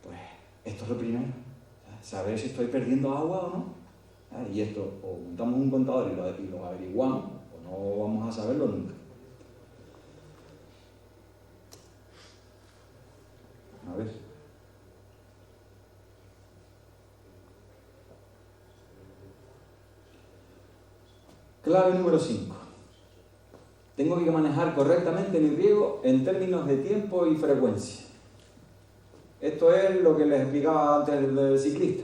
Pues esto es lo primero. Saber si estoy perdiendo agua o no. Y esto, o montamos un contador y lo averiguamos, o no vamos a saberlo nunca. A ver. Clave número 5. Tengo que manejar correctamente mi riego en términos de tiempo y frecuencia. Esto es lo que les explicaba antes del ciclista.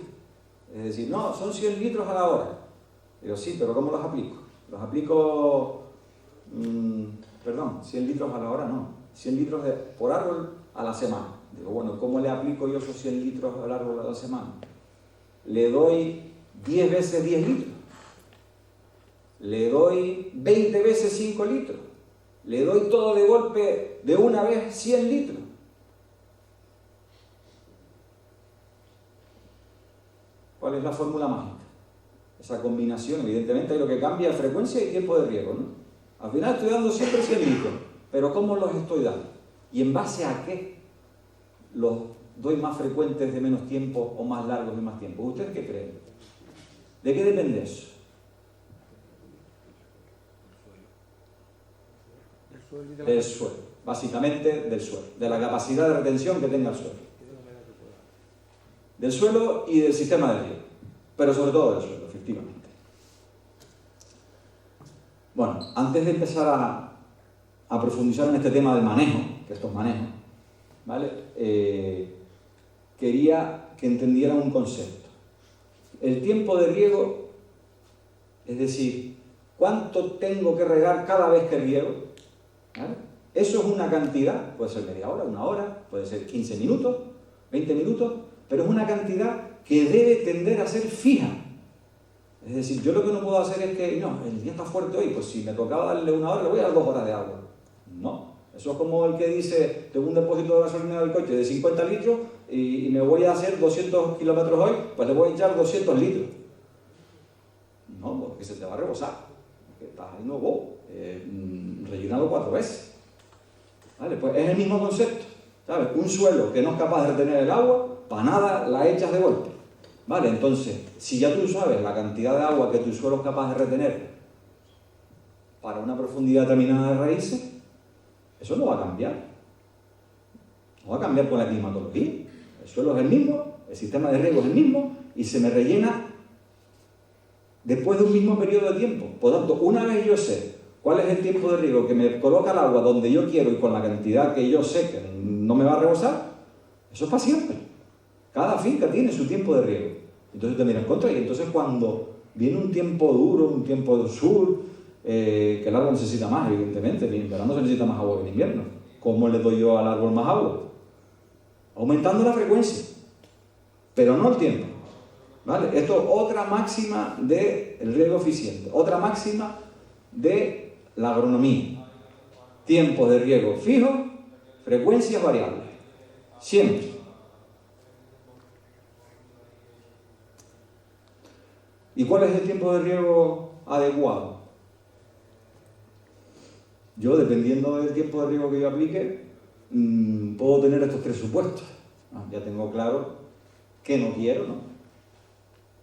Es decir, no, son 100 litros a la hora. Digo, sí, pero ¿cómo los aplico? Los aplico, 100 litros a la hora no, 100 litros por árbol a la semana. Digo, bueno, ¿cómo le aplico yo esos 100 litros al árbol a la semana? Le doy 10 veces 10 litros. Le doy 20 veces 5 litros. Le doy todo de golpe de una vez 100 litros. ¿Cuál es la fórmula mágica? Esa combinación, evidentemente, es lo que cambia es frecuencia y tiempo de riego, ¿no? Al final estoy dando siempre 100 litros, pero ¿cómo los estoy dando? ¿Y en base a qué los doy más frecuentes de menos tiempo o más largos de más tiempo? ¿Ustedes qué creen? ¿De qué depende eso? Del suelo, básicamente del suelo, de la capacidad de retención que tenga el suelo. Del suelo y del sistema de riego, pero sobre todo del suelo, efectivamente. Bueno, antes de empezar a profundizar en este tema del manejo, que esto es manejo, ¿vale? Quería que entendieran un concepto. El tiempo de riego, es decir, cuánto tengo que regar cada vez que riego, ¿vale? Eso es una cantidad, puede ser media hora, una hora, puede ser 15 minutos, 20 minutos, pero es una cantidad que debe tender a ser fija. Es decir, yo lo que no puedo hacer es que, no, el día está fuerte hoy, pues si me tocaba darle una hora, le voy a dar 2 horas de agua. No, eso es como el que dice, tengo un depósito de gasolina del coche de 50 litros y me voy a hacer 200 kilómetros hoy, pues le voy a echar 200 litros. No, porque se te va a rebosar. Porque estás ahí rellenado 4 veces. ¿Vale? Pues es el mismo concepto. ¿Sabes? Un suelo que no es capaz de retener el agua, para nada la echas de golpe. ¿Vale? Entonces, si ya tú sabes la cantidad de agua que tu suelo es capaz de retener para una profundidad determinada de raíces, eso no va a cambiar. No va a cambiar con la climatología. El suelo es el mismo, el sistema de riego es el mismo y se me rellena después de un mismo periodo de tiempo. Por lo tanto, una vez yo sé cuál es el tiempo de riego que me coloca el agua donde yo quiero y con la cantidad que yo sé que no me va a rebosar, eso es para siempre. Cada finca tiene su tiempo de riego. Entonces te miras contra y entonces cuando viene un tiempo duro, un tiempo de sur, que el árbol necesita más, evidentemente, en verano se necesita más agua que en invierno. ¿Cómo le doy yo al árbol más agua? Aumentando la frecuencia, pero no el tiempo. ¿Vale? Esto es otra máxima del riego eficiente, otra máxima de la agronomía. Tiempos de riego fijos, frecuencias variables. Siempre. ¿Y cuál es el tiempo de riego adecuado? Yo, dependiendo del tiempo de riego que yo aplique, puedo tener estos 3 supuestos. Ya tengo claro que no quiero, ¿no?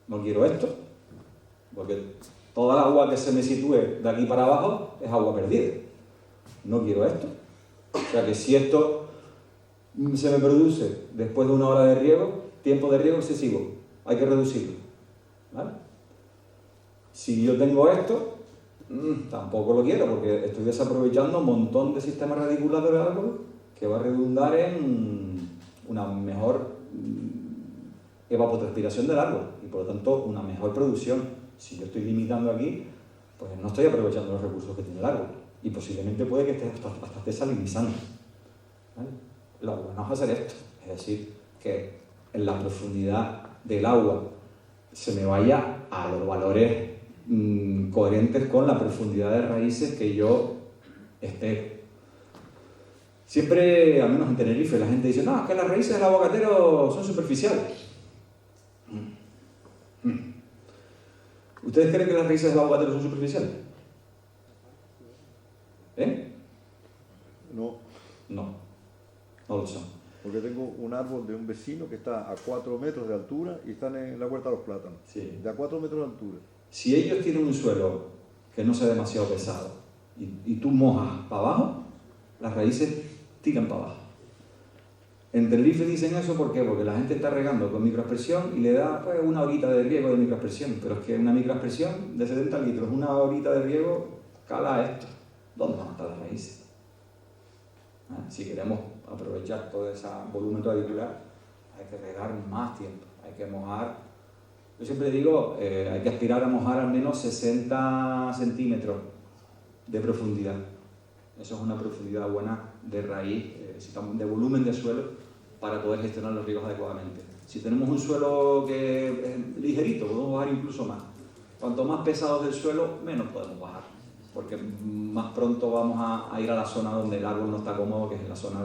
No quiero esto, porque toda el agua que se me sitúe de aquí para abajo es agua perdida. No quiero esto. O sea que si esto se me produce después de 1 hora de riego, tiempo de riego excesivo, hay que reducirlo, ¿vale? Si yo tengo esto, tampoco lo quiero, porque estoy desaprovechando un montón de sistemas radiculados del árbol que va a redundar en una mejor evapotranspiración del árbol y por lo tanto una mejor producción. Si yo estoy limitando aquí, pues no estoy aprovechando los recursos que tiene el árbol y posiblemente puede que hasta esté salinizando, ¿vale? Lo bueno es hacer esto, es decir, que en la profundidad del agua se me vaya a los valores coherentes con la profundidad de raíces que yo espero. Siempre, al menos en Tenerife, la gente dice, no, es que las raíces del aguacatero son superficiales. ¿Ustedes creen que las raíces del aguacatero son superficiales? No. No, no lo son. Porque tengo un árbol de un vecino que está a 4 metros de altura y están en la huerta de los plátanos. Sí. De a 4 metros de altura. Si ellos tienen un suelo que no sea demasiado pesado y tú mojas para abajo, las raíces tiran para abajo. En Tenerife dicen eso, ¿por qué? Porque la gente está regando con microaspersión y le da pues, 1 horita de riego de microaspersión, pero es que una microaspersión de 70 litros, 1 horita de riego, cala esto. ¿Dónde van a estar las raíces? Si queremos aprovechar todo ese volumen radicular, hay que regar más tiempo, hay que mojar. Yo siempre digo, hay que aspirar a mojar al menos 60 centímetros de profundidad. Eso es una profundidad buena de raíz, de volumen de suelo, para poder gestionar los riegos adecuadamente. Si tenemos un suelo que es ligerito, podemos bajar incluso más. Cuanto más pesado es el suelo, menos podemos bajar, porque más pronto vamos a ir a la zona donde el árbol no está cómodo, que es la zona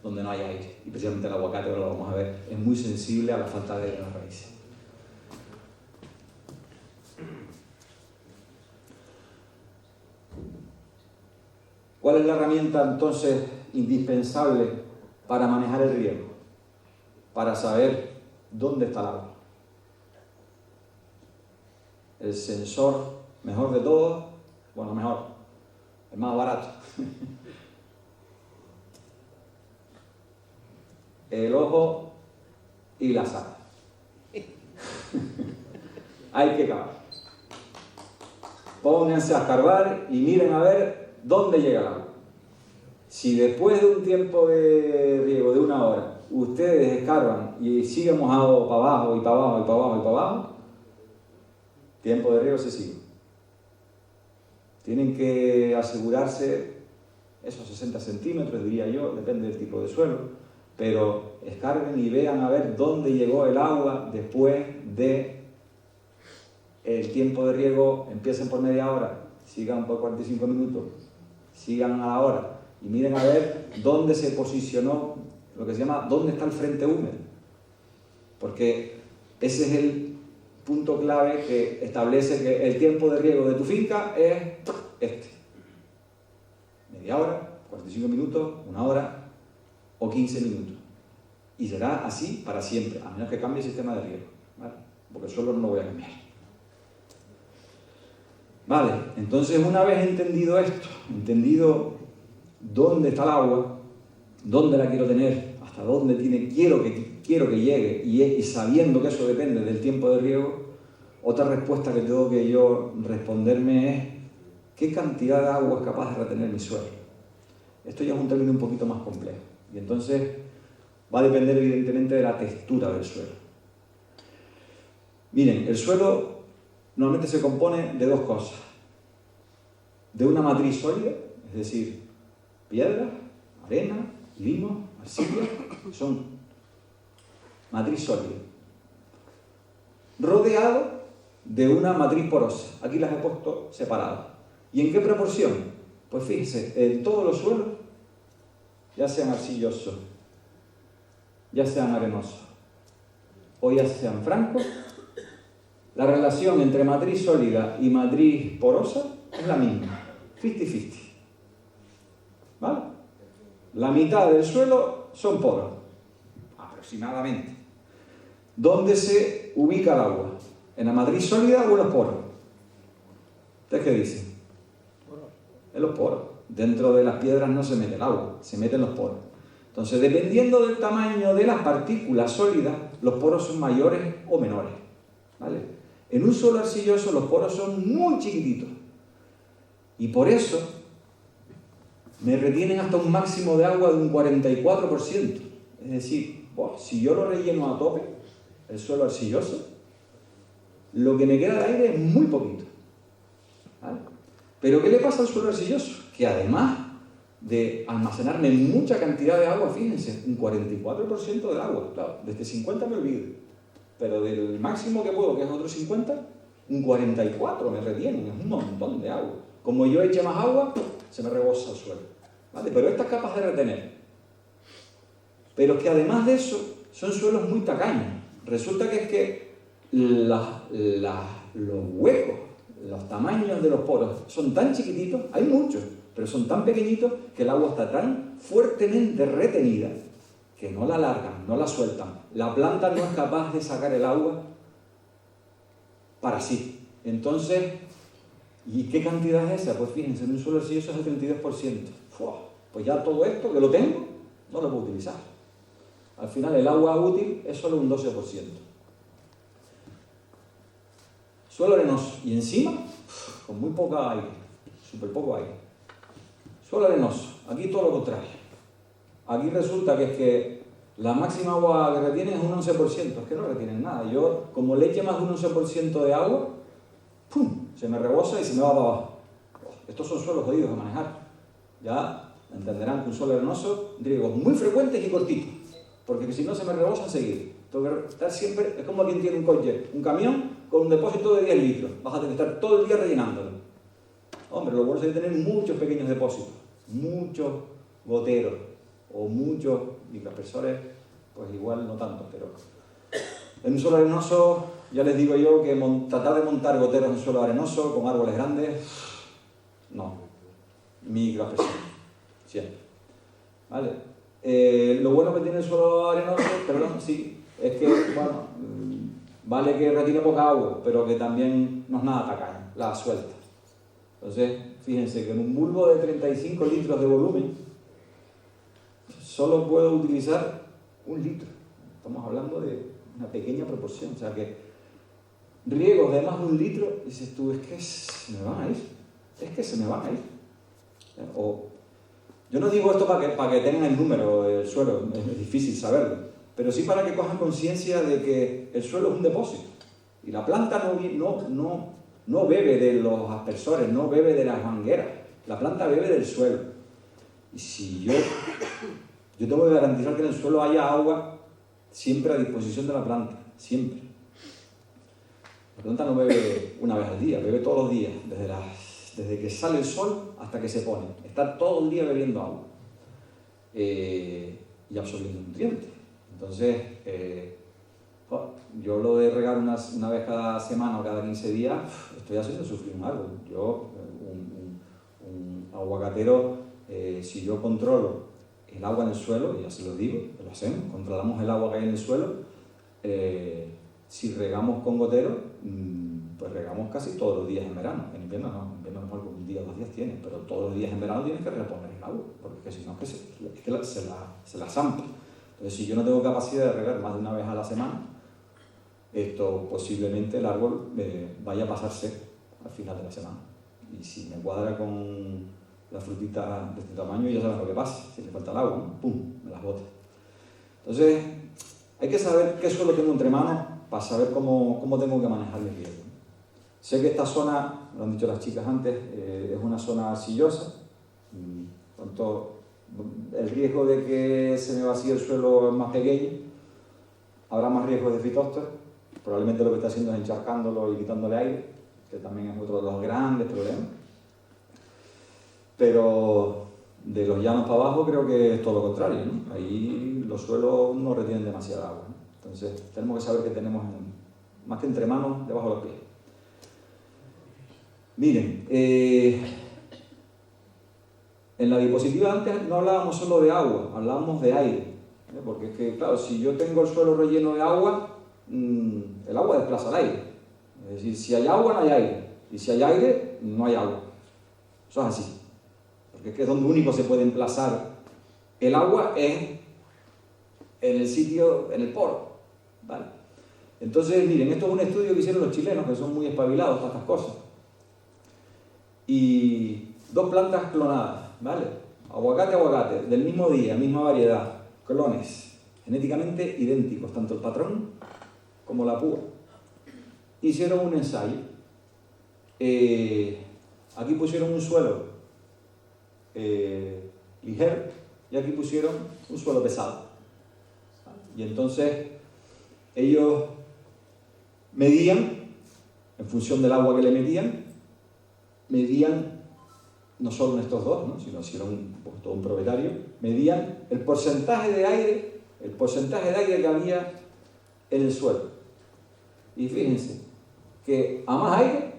donde no hay aire. Y precisamente el aguacate, ahora lo vamos a ver, es muy sensible a la falta de aire en las raíces. ¿Cuál es la herramienta entonces indispensable para manejar el riego? Para saber dónde está el agua. El sensor mejor de todos, bueno, mejor, el más barato. El ojo y la sal. Hay que cavar. Pónganse a escarbar y miren a ver dónde llega el agua. Si después de un tiempo de riego de 1 hora ustedes escarban y siguen mojado para abajo y para abajo y para abajo y para abajo, tiempo de riego excesivo. Tienen que asegurarse esos 60 centímetros, diría yo, depende del tipo de suelo, pero escarben y vean a ver dónde llegó el agua después de el tiempo de riego. Empiecen por media hora, sigan por 45 minutos, sigan a la hora y miren a ver dónde se posicionó, lo que se llama, dónde está el frente húmedo, porque ese es el punto clave que establece que el tiempo de riego de tu finca es este: media hora, 45 minutos, 1 hora o 15 minutos, y será así para siempre, a menos que cambie el sistema de riego, ¿vale? Porque el suelo no lo voy a cambiar. Vale, entonces una vez entendido esto, entendido dónde está el agua, dónde la quiero tener, hasta dónde quiero que llegue, y sabiendo que eso depende del tiempo de riego, otra respuesta que tengo que yo responderme es: ¿qué cantidad de agua es capaz de retener mi suelo? Esto ya es un término un poquito más complejo, y entonces va a depender evidentemente de la textura del suelo. Miren, el suelo normalmente se compone de 2 cosas: de una matriz sólida, es decir, piedra, arena, limo, arcilla, son matriz sólida, rodeado de una matriz porosa. Aquí las he puesto separadas. ¿Y en qué proporción? Pues fíjense, en todos los suelos, ya sean arcillosos, ya sean arenosos o ya sean francos, la relación entre matriz sólida y matriz porosa es la misma, 50-50. ¿Vale? La mitad del suelo son poros, aproximadamente. ¿Dónde se ubica el agua? ¿En la matriz sólida o en los poros? ¿Ustedes qué dicen? En los poros. Dentro de las piedras no se mete el agua, se mete en los poros. Entonces, dependiendo del tamaño de las partículas sólidas, los poros son mayores o menores, ¿vale? En un suelo arcilloso los poros son muy chiquititos y por eso me retienen hasta un máximo de agua de un 44%. Es decir, si yo lo relleno a tope, el suelo arcilloso, lo que me queda de aire es muy poquito, ¿vale? Pero ¿qué le pasa al suelo arcilloso? Que además de almacenarme mucha cantidad de agua, fíjense, un 44% del agua, claro, desde 50 me olvido, pero del máximo que puedo, que es otro 50, un 44 me retienen, es un montón de agua. Como yo eche más agua, se me rebosa el suelo, ¿vale? Pero esta es capaz de retener. Pero es que además de eso, son suelos muy tacaños. Resulta que es que los huecos, los tamaños de los poros son tan chiquititos, hay muchos, pero son tan pequeñitos que el agua está tan fuertemente retenida que no la largan, no la sueltan. La planta no es capaz de sacar el agua para sí. Entonces, ¿y qué cantidad es esa? Pues fíjense, en un suelo arcilloso es el 32%. Pues ya todo esto que lo tengo, no lo puedo utilizar. Al final el agua útil es solo un 12%. Suelo arenoso y encima con muy poca aire, súper poco aire. Suelo arenoso, aquí todo lo contrario. Aquí resulta que es que la máxima agua que retiene es un 11%, es que no retienen nada. Yo, como le eche más de un 11% de agua, ¡pum!, se me rebosa y se me va para abajo. Estos son suelos jodidos de manejar. Ya entenderán que un suelo arenoso, riegos muy frecuentes y cortitos, porque si no se me rebosa enseguida. Tengo que estar siempre, es como quien tiene un coche, un camión con un depósito de 10 litros. Vas a tener que estar todo el día rellenándolo. Hombre, lo bueno es tener muchos pequeños depósitos, muchos goteros o muchos microaspersores, pues igual no tanto, pero en un suelo arenoso, ya les digo yo que tratar de montar goteros en suelo arenoso con árboles grandes, no, microaspersores, siempre, ¿vale? Lo bueno que tiene el suelo arenoso, sí, es que, bueno, vale que retiene poca agua, pero que también no es nada tacaño, la suelta. Entonces, fíjense que en un bulbo de 35 litros de volumen, solo puedo utilizar 1 litro. Estamos hablando de una pequeña proporción, o sea que riegos de más de 1 litro, dices tú, es que se me van a ir, yo no digo esto para que tengan el número del suelo, es difícil saberlo, pero sí para que cojan conciencia de que el suelo es un depósito y la planta no bebe de los aspersores, no bebe de las mangueras, la planta bebe del suelo. Y si yo tengo que garantizar que en el suelo haya agua siempre a disposición de la planta, siempre. La planta no bebe una vez al día, bebe todos los días, desde que sale el sol hasta que se pone. Está todo el día bebiendo agua y absorbiendo nutrientes. Entonces, yo lo de regar una vez cada semana o cada 15 días, estoy haciendo sufrir un árbol. Yo, un aguacatero, si yo controlo el agua en el suelo, ya se lo digo, lo hacemos, controlamos el agua que hay en el suelo, si regamos con gotero, pues regamos casi todos los días en verano. En invierno no, en invierno mejor un día o 2 días tienes, pero todos los días en verano tienes que reponer el agua, porque si no es que se la zampa. Entonces, si yo no tengo capacidad de regar más de una vez a la semana, esto posiblemente el árbol vaya a pasarse al final de la semana. Y si me cuadra con la frutita de este tamaño, ya saben lo que pasa. Si le falta el agua, ¿no? ¡Pum!, me las bote. Entonces, hay que saber qué suelo tengo entre manos para saber cómo tengo que manejar el riego. Sé que esta zona, lo han dicho las chicas antes, es una zona arcillosa. Tanto el riesgo de que se me vacíe el suelo es más pequeño. Habrá más riesgo de fitóptero. Probablemente lo que está haciendo es encharcándolo y quitándole aire, que también es otro de los grandes problemas. Pero de los llanos para abajo creo que es todo lo contrario, ¿no? Ahí los suelos no retienen demasiada agua, ¿no? Entonces tenemos que saber que tenemos más que entre manos, debajo de los pies. Miren, en la diapositiva antes no hablábamos solo de agua, hablábamos de aire, ¿eh? Porque es que, claro, si yo tengo el suelo relleno de agua, el agua desplaza el aire. Es decir, si hay agua no hay aire, y si hay aire no hay agua. Eso es así. Porque es que es donde único se puede emplazar el agua es en el sitio, en el poro, ¿vale? Entonces, miren, esto es un estudio que hicieron los chilenos, que son muy espabilados para estas cosas. Y 2 plantas clonadas, ¿vale? Aguacate, del mismo día, misma variedad, clones, genéticamente idénticos, tanto el patrón como la púa. Hicieron un ensayo. Aquí pusieron un suelo ligero y aquí pusieron un suelo pesado. Y entonces ellos medían, en función del agua que le medían no solo en estos dos, ¿no? Sino hicieron todo un propietario, medían el porcentaje de aire que había en el suelo. Y fíjense que a más aire,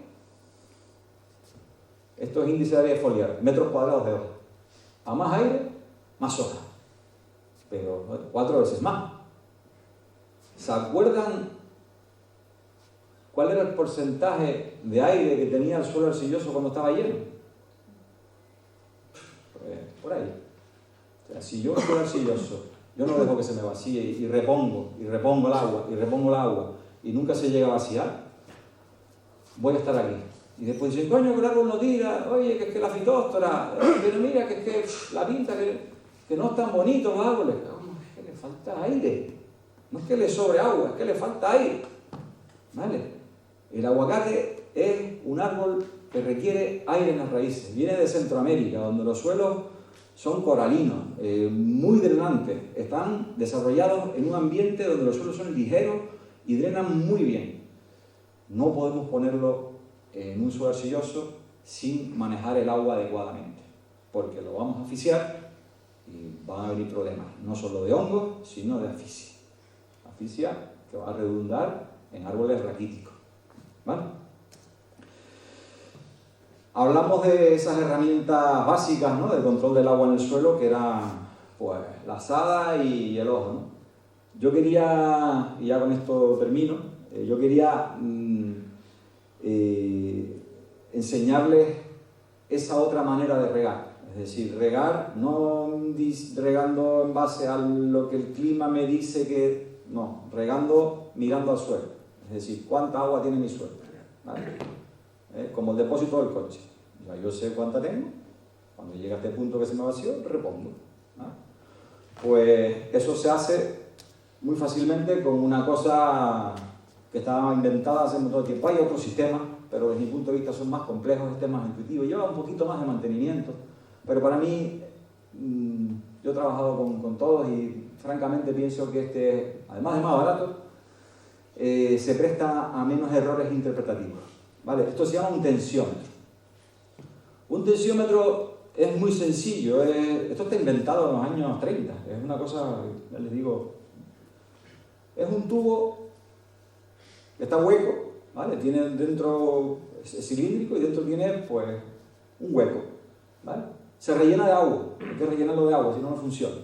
esto es índice de área foliar, metros cuadrados de hoja. A más aire, más hoja. Pero 4 veces más. ¿Se acuerdan cuál era el porcentaje de aire que tenía el suelo arcilloso cuando estaba lleno? Pues por ahí. O sea, si yo un suelo arcilloso, yo no dejo que se me vacíe y repongo el agua, y nunca se llega a vaciar, voy a estar aquí. Y después dicen, coño, que el árbol no tira, oye, que es que la fitóstora, pero mira, que es que la pinta, que no es tan bonito los árboles. Es que le falta aire. No es que le sobre agua, es que le falta aire. ¿Vale? El aguacate es un árbol que requiere aire en las raíces. Viene de Centroamérica, donde los suelos son coralinos, muy drenantes. Están desarrollados en un ambiente donde los suelos son ligeros y drenan muy bien. No podemos ponerlo en un suelo arcilloso sin manejar el agua adecuadamente, porque lo vamos a asfixiar y van a venir problemas, no solo de hongos, sino de asfixia. Asfixia que va a redundar en árboles raquíticos. ¿Vale? Hablamos de esas herramientas básicas, ¿no?, de control del agua en el suelo, que eran pues la azada y el ojo, ¿no? Yo quería, y ya con esto termino, yo quería enseñarles esa otra manera de regar. Es decir, regar no regando en base a lo que el clima me dice que... No, regando mirando al suelo. Es decir, ¿cuánta agua tiene mi suelo? ¿Vale? Como el depósito del coche. Ya yo sé cuánta tengo. Cuando llega a este punto que se me vació, repongo. ¿Vale? Pues eso se hace muy fácilmente con una cosa que estaba inventada hace mucho tiempo. Hay otros sistemas, pero desde mi punto de vista son más complejos, este es más intuitivo, lleva un poquito más de mantenimiento, pero para mí, yo he trabajado con todos y francamente pienso que este, además de más barato, se presta a menos errores interpretativos. ¿Vale? Esto se llama un tensiómetro. Un tensiómetro es muy sencillo, esto está inventado en los años 30, es una cosa, ya les digo, es un tubo que está hueco, ¿vale? Tiene dentro, es cilíndrico y dentro tiene pues un hueco, ¿vale? Se rellena de agua, hay que rellenarlo de agua, si no, no funciona.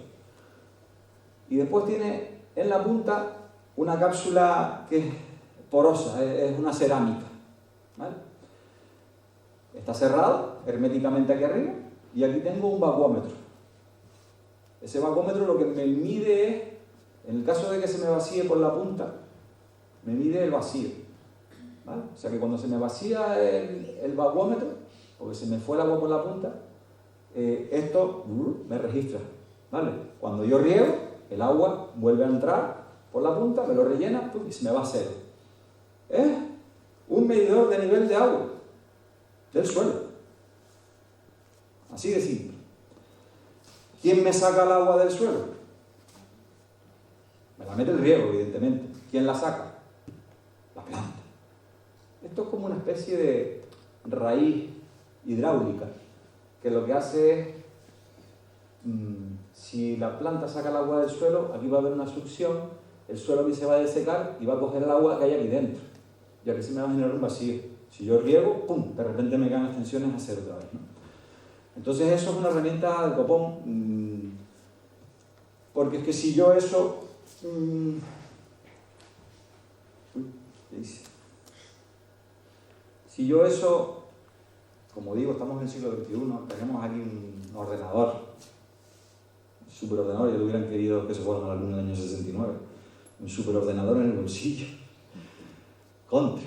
Y después tiene en la punta una cápsula que es porosa, es una cerámica, ¿vale? Está cerrado herméticamente aquí arriba y aquí tengo un vacuómetro. Ese vacuómetro lo que me mide es, en el caso de que se me vacíe por la punta, me mide el vacío, ¿vale? O sea que cuando se me vacía el vacuómetro, porque se me fue el agua por la punta, esto me registra, ¿vale? Cuando yo riego, el agua vuelve a entrar por la punta, me lo rellena y se me va a cero. Es un medidor de nivel de agua del suelo. Así de simple. ¿Quién me saca el agua del suelo? Me la mete el riego, evidentemente. ¿Quién la saca? La planta. Esto es como una especie de raíz hidráulica, que lo que hace es, si la planta saca el agua del suelo, aquí va a haber una succión, el suelo aquí se va a desecar y va a coger el agua que hay aquí dentro, y aquí se me va a generar un vacío. Si yo riego, ¡pum!, de repente me caen las tensiones a cero otra vez, ¿no? Entonces eso es una herramienta de copón, porque es que si yo eso... ¿qué dice? Si yo eso, como digo, estamos en el siglo XXI, tenemos aquí un ordenador, superordenador, ya lo hubieran querido que se fueran a la luna en el año 69. Un superordenador en el bolsillo. Contra.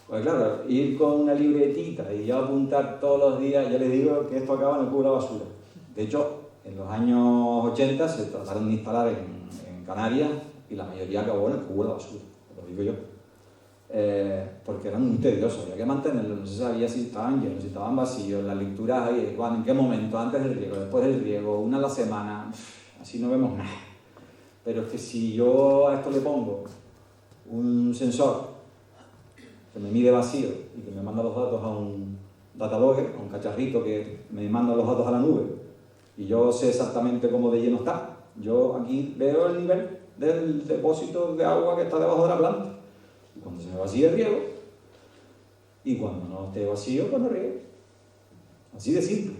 Pues claro, ir con una libretita y yo apuntar todos los días, ya les digo que esto acaba en el cubo de la basura. De hecho, en los años 80 se trataron de instalar en Canarias y la mayoría acabó en el cubo de la basura, lo digo yo. Porque eran muy tediosos, había que mantenerlos, no se sabía si estaban llenos, si estaban vacíos, las lecturas, en qué momento, antes del riego, después del riego, una a la semana, así no vemos nada. Pero es que si yo a esto le pongo un sensor que me mide vacío y que me manda los datos a un datalogger, a un cacharrito que me manda los datos a la nube, y yo sé exactamente cómo de lleno está, yo aquí veo el nivel del depósito de agua que está debajo de la planta. Y cuando se me vacía, riego. Y cuando no esté vacío, pues no riego. Así de simple.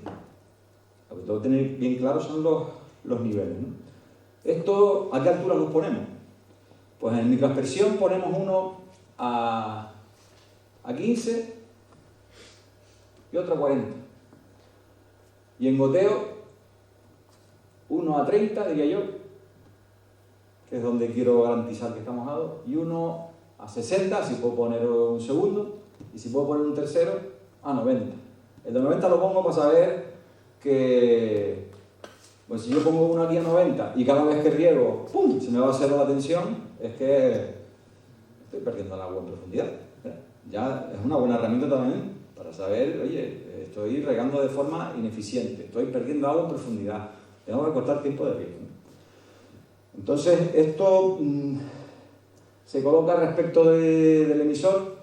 Lo que tengo que tener bien claro son los niveles, ¿no? Esto, ¿a qué altura los ponemos? Pues en microaspersión ponemos uno a 15 y otro a 40. Y en goteo, uno a 30, diría yo, que es donde quiero garantizar que está mojado, y uno a 60, si puedo poner un segundo, y si puedo poner un tercero, a 90. El de 90 lo pongo para saber que, pues si yo pongo uno aquí a 90 y cada vez que riego, ¡pum!, se me va a hacer la tensión, es que estoy perdiendo el agua en profundidad. Ya es una buena herramienta también para saber, oye, estoy regando de forma ineficiente, estoy perdiendo agua en profundidad, tengo que cortar tiempo de riego. Entonces, esto se coloca respecto del emisor.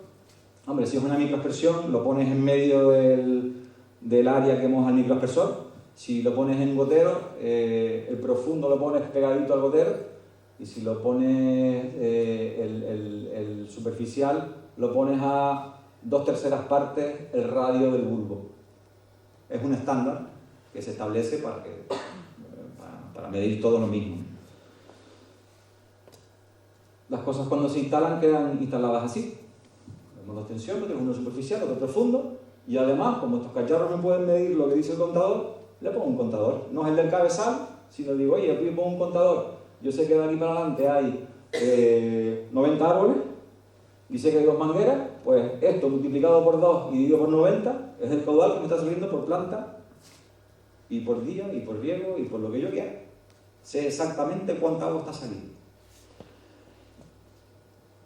Hombre, si es una microaspersión, lo pones en medio del área que moja el microaspersor. Si lo pones en gotero, el profundo lo pones pegadito al gotero. Y si lo pones el superficial, lo pones a 2/3 partes el radio del bulbo. Es un estándar que se establece para medir todo lo mismo. Las cosas cuando se instalan quedan instaladas así. Tenemos dos tensiones, tenemos uno superficial, otro profundo, y además, como estos cacharros me pueden medir lo que dice el contador, le pongo un contador. No es el del cabezal, sino digo, oye, aquí pongo un contador. Yo sé que de aquí para adelante hay 90 árboles, y sé que hay 2 mangueras, pues esto multiplicado por 2 y dividido por 90 es el caudal que me está saliendo por planta, y por día, y por riego, y por lo que yo quiera. Sé exactamente cuánta agua está saliendo.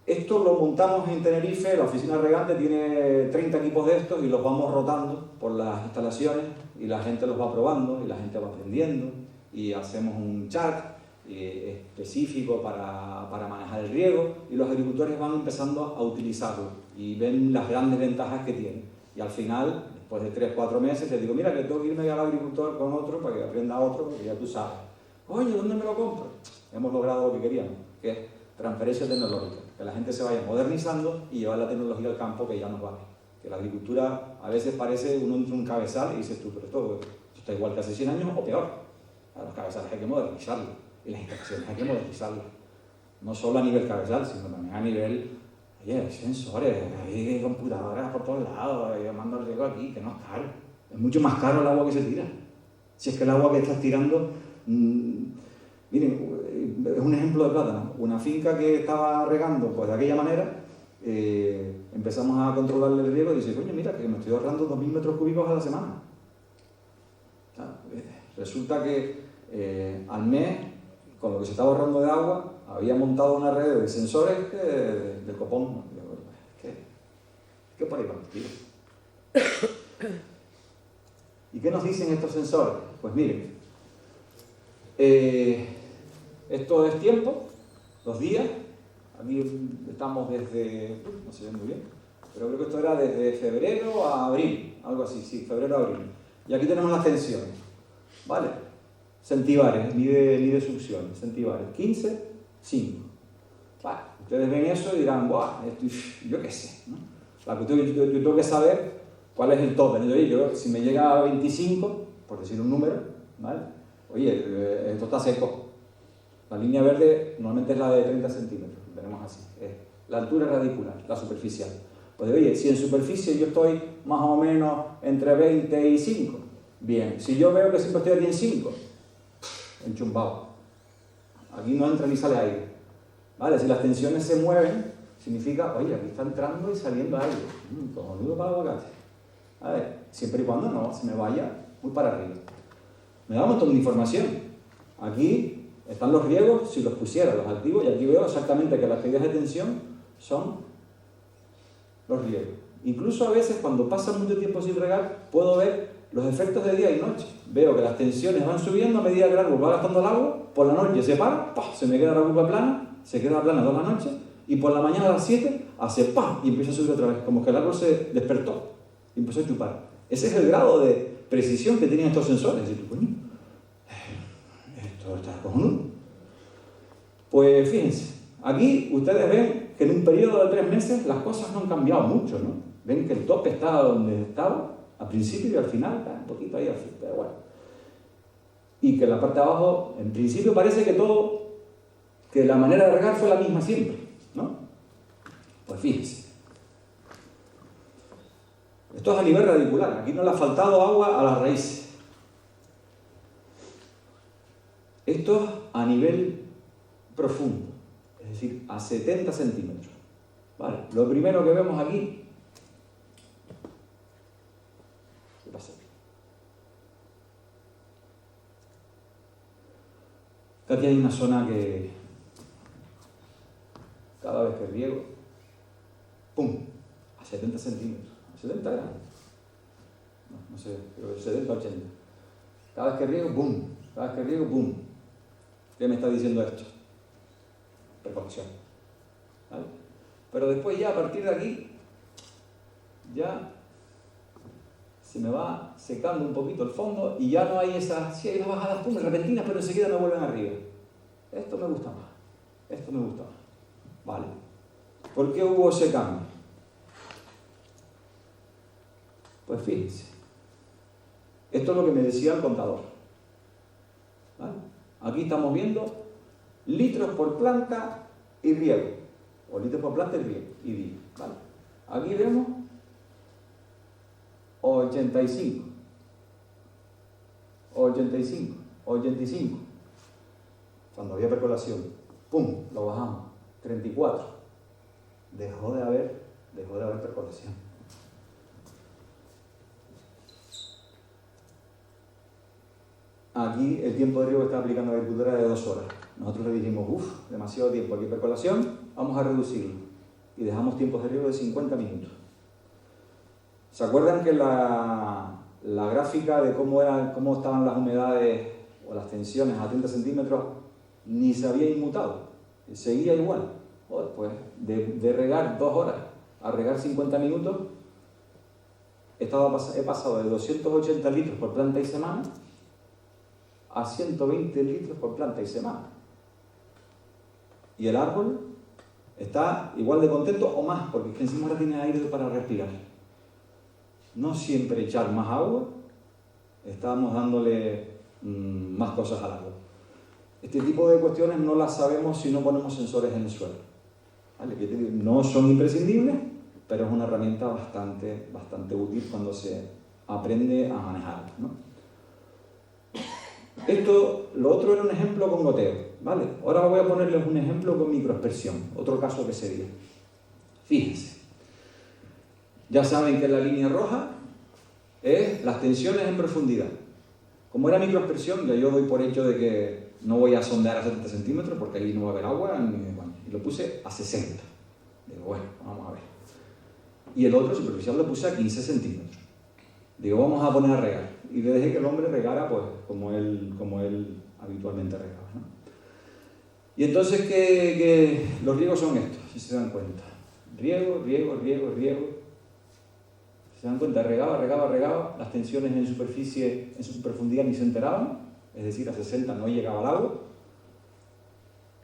Esto lo montamos en Tenerife, la oficina regante tiene 30 equipos de estos y los vamos rotando por las instalaciones y la gente los va probando y la gente va aprendiendo y hacemos un chat específico para manejar el riego y los agricultores van empezando a utilizarlo y ven las grandes ventajas que tiene. Y al final, después de 3-4 meses, les digo, mira que tengo que irme al agricultor con otro para que aprenda otro, porque ya tú sabes. Oye, ¿dónde me lo compro? Hemos logrado lo que queríamos, que es transferencia tecnológica, que la gente se vaya modernizando y llevar la tecnología al campo que ya nos vale. Que la agricultura a veces parece uno entre un cabezal y dices tú, pero esto está igual que hace 100 años o peor. A los cabezales hay que modernizarlos y las instalaciones hay que modernizarlas. No solo a nivel cabezal, sino también a nivel, oye, hay sensores, hay computadoras por todos lados, yo mando el riego aquí, que no es caro. Es mucho más caro el agua que se tira. Si es que el agua que estás tirando, miren, es un ejemplo de plátano. Una finca que estaba regando pues de aquella manera, empezamos a controlarle el riego y dice, coño, mira, que me estoy ahorrando 2000 metros cúbicos a la semana. O sea, resulta que al mes, con lo que se estaba ahorrando de agua, había montado una red de sensores del copón. ¿Qué por ahí vamos, tío? ¿Y qué nos dicen estos sensores? Pues miren, esto es tiempo, los días. Aquí estamos desde, no se ve muy bien, pero creo que esto era desde febrero a abril, algo así, sí, febrero a abril. Y aquí tenemos las tensiones, ¿vale? Centibares, mide succión, centibares, 15, 5. Vale, ustedes ven eso y dirán, ¡buah! Yo qué sé, ¿no? La cuestión es que yo tengo que saber cuál es el tope, ¿no? Yo, si me llega a 25, por decir un número, ¿vale? Oye, esto está seco. La línea verde normalmente es la de 30 centímetros, lo tenemos así. Es la altura radicular, la superficial. Pues oye, si en superficie yo estoy más o menos entre 20 y 5, bien. Si yo veo que siempre estoy aquí en 5, enchumbado. Aquí no entra ni sale aire. ¿Vale? Si las tensiones se mueven, significa, oye, aquí está entrando y saliendo aire. Cojonudo para el aguacate. A ver, siempre y cuando no se me vaya muy para arriba. Me da un montón de información. Aquí están los riegos, si los pusiera, los activos, y aquí veo exactamente que las caídas de tensión son los riegos. Incluso a veces, cuando pasa mucho tiempo sin regar, puedo ver los efectos de día y noche. Veo que las tensiones van subiendo a medida que el árbol va gastando el agua, por la noche se para, ¡pah!, se me queda la curva plana, se queda plana toda la noche, y por la mañana a las 7 hace ¡pam!, y empieza a subir otra vez, como que el árbol se despertó y empezó a chupar. Ese es el grado de precisión que tienen estos sensores. Y tú, coño, esto está cojonudo. Pues fíjense, aquí ustedes ven que en un periodo de 3 meses las cosas no han cambiado mucho, ¿no? Ven que el tope está donde estaba al principio y al final, está un poquito ahí al fin, pero bueno. Y que en la parte de abajo, en principio parece que todo, que la manera de regar fue la misma siempre, ¿no? Pues fíjense. Esto es a nivel radicular, aquí no le ha faltado agua a las raíces. Esto es a nivel profundo, es decir, a 70 centímetros. Vale, lo primero que vemos aquí, ¿qué pasa aquí? Aquí hay una zona que cada vez que riego, ¡pum!, a 70 centímetros, a 70 gramos, no sé, creo que 70, 80. Cada vez que riego, ¡pum!, cada vez que riego, ¡pum! ¿Qué me está diciendo esto? Precaución. ¿Vale? Pero después ya a partir de aquí, ya se me va secando un poquito el fondo y ya no hay esas, sí hay unas bajadas repentinas, pero enseguida me vuelven arriba. Esto me gusta más, esto me gusta más. Vale. ¿Por qué hubo ese cambio? Pues fíjense, esto es lo que me decía el contador. ¿Vale? Aquí estamos viendo litros por planta y riego, o litros por planta y riego, y día. ¿Vale? Aquí vemos 85, 85, 85. Cuando había percolación, ¡pum!, lo bajamos, 34. Dejó de haber percolación. Aquí el tiempo de riego que está aplicando la agricultura es de 2 horas. Nosotros le dijimos, demasiado tiempo, aquí percolación, vamos a reducirlo. Y dejamos tiempos de riego de 50 minutos. ¿Se acuerdan que la gráfica de cómo estaban las humedades o las tensiones a 30 centímetros ni se había inmutado? Seguía igual. Pues de regar 2 horas a regar 50 minutos, he pasado de 280 litros por planta y semana a 120 litros por planta y semana. Y el árbol está igual de contento o más, porque es que encima ahora tiene aire para respirar. No siempre echar más agua, estamos dándole más cosas al árbol. Este tipo de cuestiones no las sabemos si no ponemos sensores en el suelo. ¿Vale? No son imprescindibles, pero es una herramienta bastante útil cuando se aprende a manejarla, ¿no? Lo otro era un ejemplo con goteo, ¿vale? Ahora voy a ponerles un ejemplo con microaspersión, otro caso que sería. Fíjense, ya saben que la línea roja es las tensiones en profundidad. Como era microaspersión, ya yo doy por hecho de que no voy a sondear a 70 centímetros porque ahí no va a haber agua, y lo puse a 60. Digo, bueno, vamos a ver. Y el otro superficial lo puse a 15 centímetros. Digo, vamos a poner a regar. Y le dejé que el hombre regara pues como él habitualmente regaba, ¿no? Y entonces que los riegos son estos, si se dan cuenta. Riego. Si se dan cuenta, regaba, las tensiones en superficie, en su profundidad ni se enteraban, es decir, a 60 no llegaba al agua,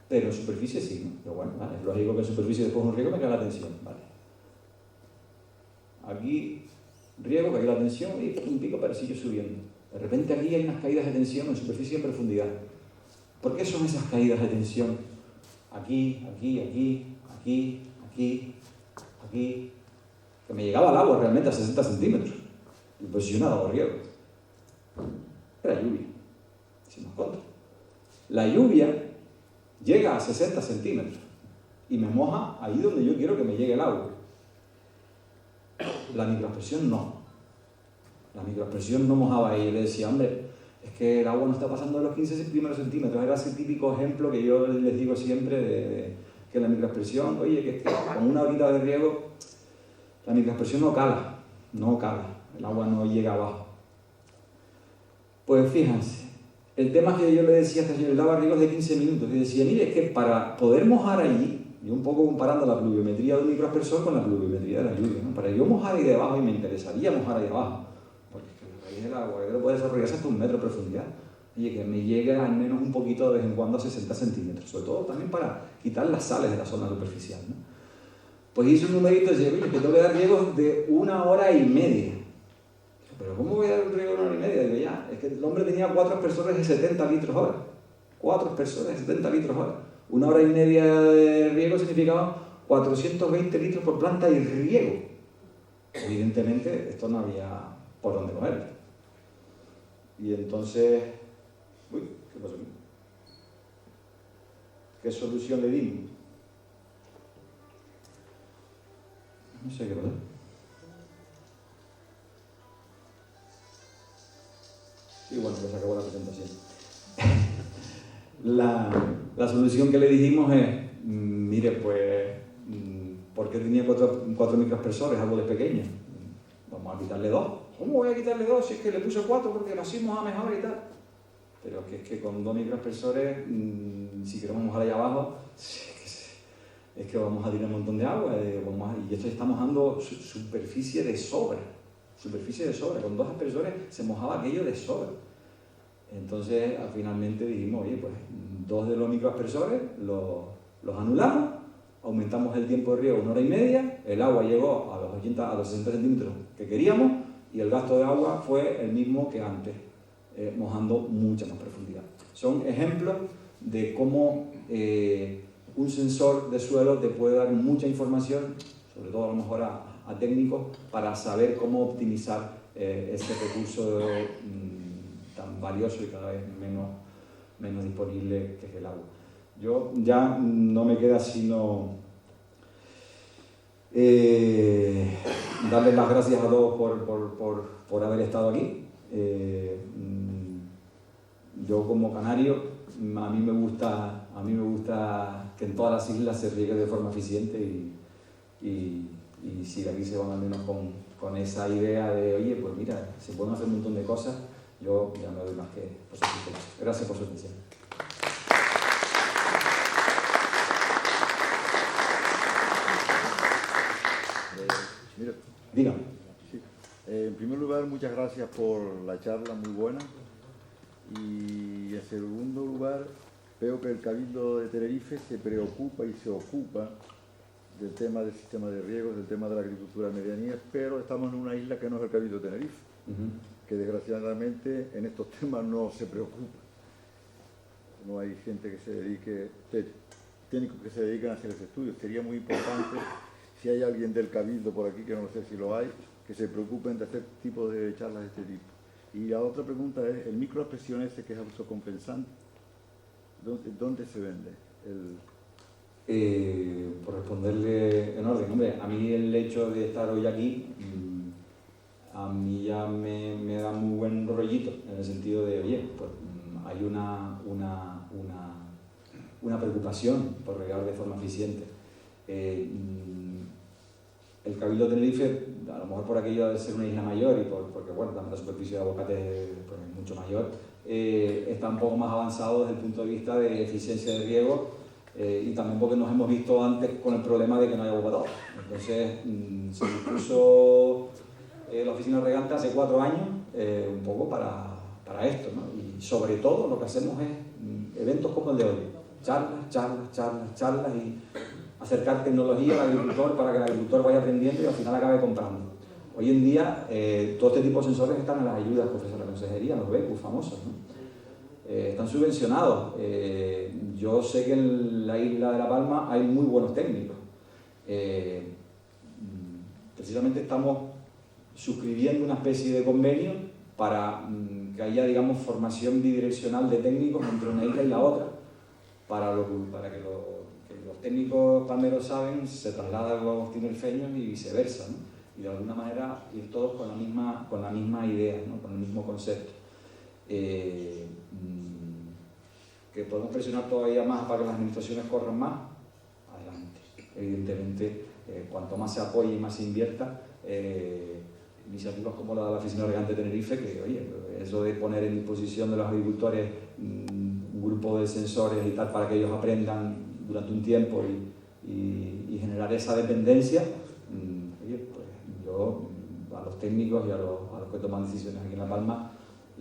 pero en superficie sí, ¿no? Pero bueno, vale, es lógico que en superficie después de un riego me cae la tensión, ¿vale? Aquí riego, cae la tensión y un pico, pero sigue subiendo. De repente aquí hay unas caídas de tensión en superficie y en profundidad. ¿Por qué son esas caídas de tensión? Aquí, que me llegaba al agua realmente a 60 centímetros. Y pues yo no daba riego. Era lluvia, si nos contra. La lluvia llega a 60 centímetros y me moja ahí donde yo quiero que me llegue el agua. La microexpresión no. La microexpresión no mojaba ahí. Yo le decía, hombre, es que el agua no está pasando de los 15 primeros centímetros. Era ese típico ejemplo que yo les digo siempre de que la microexpresión, oye, que es que con una horita de riego, la microexpresión no cala, el agua no llega abajo. Pues fíjense, el tema que yo le decía a este señor, le daba riegos de 15 minutos, y decía, mire, es que para poder mojar allí, yo un poco comparando la pluviometría de un microaspersor con la pluviometría de la lluvia, ¿no? Para yo mojar ahí debajo, y me interesaría mojar ahí abajo, porque es que la raíz del agua puede desarrollarse hasta 1 metro de profundidad, oye, que me llegue al menos un poquito de vez en cuando a 60 centímetros, sobre todo también para quitar las sales de la zona superficial, ¿no? Pues hice un numerito y dije, oye, que tengo que dar riegos de 1 hora y media. Pero ¿cómo voy a dar un riego de 1 hora y media? Digo, ya, es que el hombre tenía 4 aspersores de 70 litros hora. 4 aspersores de 70 litros hora. 1 hora y media de riego significaba 420 litros por planta y riego. Evidentemente, esto no había por dónde coger. Y entonces, uy, ¿qué pasó aquí? ¿Qué solución le dimos? No sé qué pasó. Y bueno, pues acabó la presentación. La solución que le dijimos es, mire, pues, ¿por qué tenía 4 microaspersores, árboles pequeños? Vamos a quitarle 2. ¿Cómo voy a quitarle 2 si es que le puse 4 porque lo hacemos a mejor y tal? Pero que es que con 2 microaspersores, si queremos mojar allá abajo, es que vamos a tirar un montón de agua y esto está mojando superficie de sobra. Con 2 aspersores se mojaba aquello de sobra. Entonces, finalmente dijimos, oye, pues 2 de los microaspersores los anulamos, aumentamos el tiempo de riego 1 hora y media, el agua llegó a los 60 centímetros que queríamos y el gasto de agua fue el mismo que antes, mojando mucha más profundidad. Son ejemplos de cómo un sensor de suelo te puede dar mucha información, sobre todo a lo mejor a técnicos, para saber cómo optimizar ese recurso tan valioso y cada vez menos disponible que es el agua. Yo ya no me queda sino darles las gracias a todos por haber estado aquí. Yo como canario, a mí me gusta que en todas las islas se riegue de forma eficiente y si aquí se van al menos con esa idea de, oye, pues mira, se pueden hacer un montón de cosas, yo ya me doy más que por satisfecho. Gracias por su atención. Mira, Dígame. sí. En primer lugar, muchas gracias por la charla, muy buena. Y en segundo lugar, veo que el Cabildo de Tenerife se preocupa y se ocupa del tema del sistema de riego, del tema de la agricultura de medianías, pero estamos en una isla que no es el Cabildo de Tenerife, que desgraciadamente en estos temas no se preocupa. No hay gente que se dedique, técnicos que se dedican a hacer ese estudio. Sería muy importante, si hay alguien del Cabildo por aquí, que no sé si lo hay, que se preocupen de hacer tipo de charlas de este tipo. Y la otra pregunta es, el microexpresión ese que es autocompensante, ¿dónde se vende? Por responderle en orden, hombre, a mí el hecho de estar hoy aquí, a mí ya me da muy buen rollito, en el sentido de, oye, pues hay una preocupación por regar de forma eficiente. El Cabildo de Tenerife, a lo mejor por aquello de ser una isla mayor y porque bueno, también la superficie de aguacate pues, es mucho mayor, está un poco más avanzado desde el punto de vista de eficiencia de riego y también porque nos hemos visto antes con el problema de que no hay agua para todo. Entonces se dispuso la oficina regante hace 4 años un poco para esto, ¿no? Y sobre todo lo que hacemos es eventos como el de hoy, charlas y acercar tecnología al agricultor para que el agricultor vaya aprendiendo y al final acabe comprando. Hoy en día todo este tipo de sensores están en las ayudas que ofrece la consejería, los BECUS famosos, ¿no? Están subvencionados. Yo sé que en la isla de La Palma hay muy buenos técnicos. Precisamente estamos suscribiendo una especie de convenio para que haya, digamos, formación bidireccional de técnicos entre una isla y la otra, para que los técnicos palmeros saben se trasladan a los tinerfeños y viceversa, ¿no? Y de alguna manera ir todos con la misma idea, ¿no? Con el mismo concepto. Que podemos presionar todavía más para que las administraciones corran más, adelante. Evidentemente, cuanto más se apoye y más se invierta, iniciativas como la de la Oficina Regante de Tenerife, que oye, eso de poner en disposición de los agricultores un grupo de sensores y tal para que ellos aprendan durante un tiempo y generar esa dependencia, oye, pues yo a los técnicos y a los que toman decisiones aquí en La Palma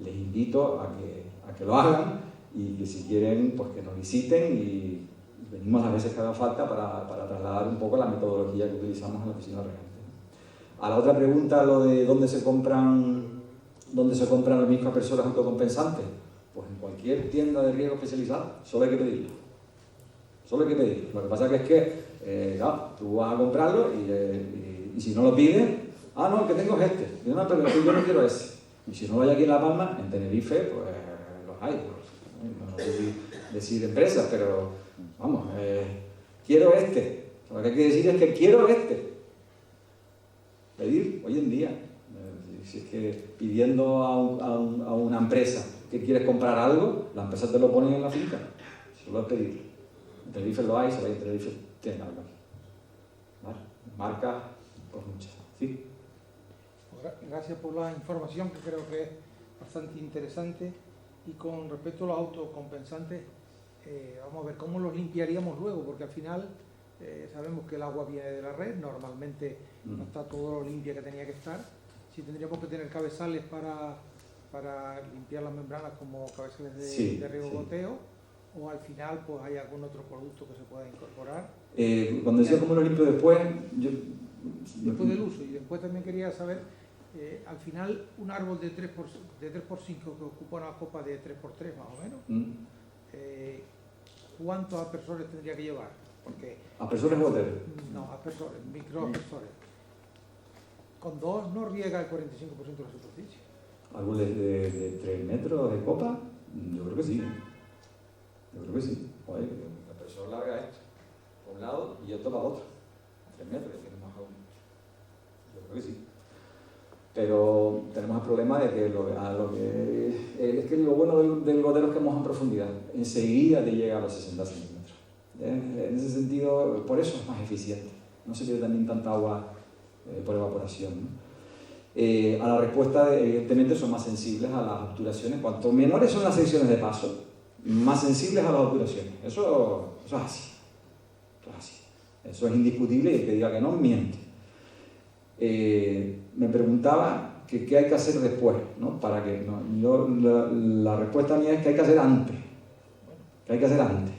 les invito a que lo hagan y que si quieren pues que nos visiten y venimos las veces que haga falta para trasladar un poco la metodología que utilizamos en la Oficina Regante. A la otra pregunta, lo de dónde se compran los microaspersores autocompensantes, pues en cualquier tienda de riego especializada, solo hay que pedirlo. Solo hay que pedirlo. Lo que pasa es que claro, tú vas a comprarlo y si no lo pides, no, el que tengo es este. Yo no, pero yo no quiero ese. Y si no lo hay aquí en La Palma, en Tenerife, pues los hay. No sé si decir empresas, pero vamos, quiero este. Lo que hay que decir es que quiero este. Pedir hoy en día, si es que pidiendo a una empresa que quieres comprar algo, la empresa te lo pone en la finca, solo es pedirlo. En Tenerife lo hay, se va a Tenerife, tienen algo aquí. ¿Vale? Marcas, pues muchas. ¿Sí? Gracias por la información, que creo que es bastante interesante. Y con respecto a los autocompensantes, vamos a ver cómo los limpiaríamos luego, porque al final sabemos que el agua viene de la red, normalmente no está todo lo limpia que tenía que estar. Si tendríamos que tener cabezales para limpiar las membranas como cabezales de riego goteo, o al final pues hay algún otro producto que se pueda incorporar. Cuando decía cómo lo limpio después, después del uso. Y después también quería saber, al final un árbol de 3x5 que ocupa una copa de 3x3 más o menos, ¿cuántos aspersores tendría que llevar? Porque ¿aspersores goteros? No, aspersores, microaspersores. Con dos no riega el 45% de la superficie. ¿Árboles de 3 metros de copa? Yo creo que sí. Yo creo que sí. Oye, el aspersor larga esto por un lado y esto para otro. 3 metros, tiene más aún. Yo creo que sí. Pero tenemos el problema de que es que lo bueno del gotero es que moja en profundidad. Enseguida te llega a los 60 centímetros. En ese sentido, por eso es más eficiente. No se pierde también tanta agua por evaporación, ¿no? A la respuesta, evidentemente, son más sensibles a las obturaciones. Cuanto menores son las secciones de paso, más sensibles a las obturaciones. Eso es así. Eso es indiscutible y el que diga que no, miente. Me preguntaba que qué hay que hacer después, ¿no? Para que, la respuesta mía es que hay que hacer antes. ¿Qué hay que hacer antes?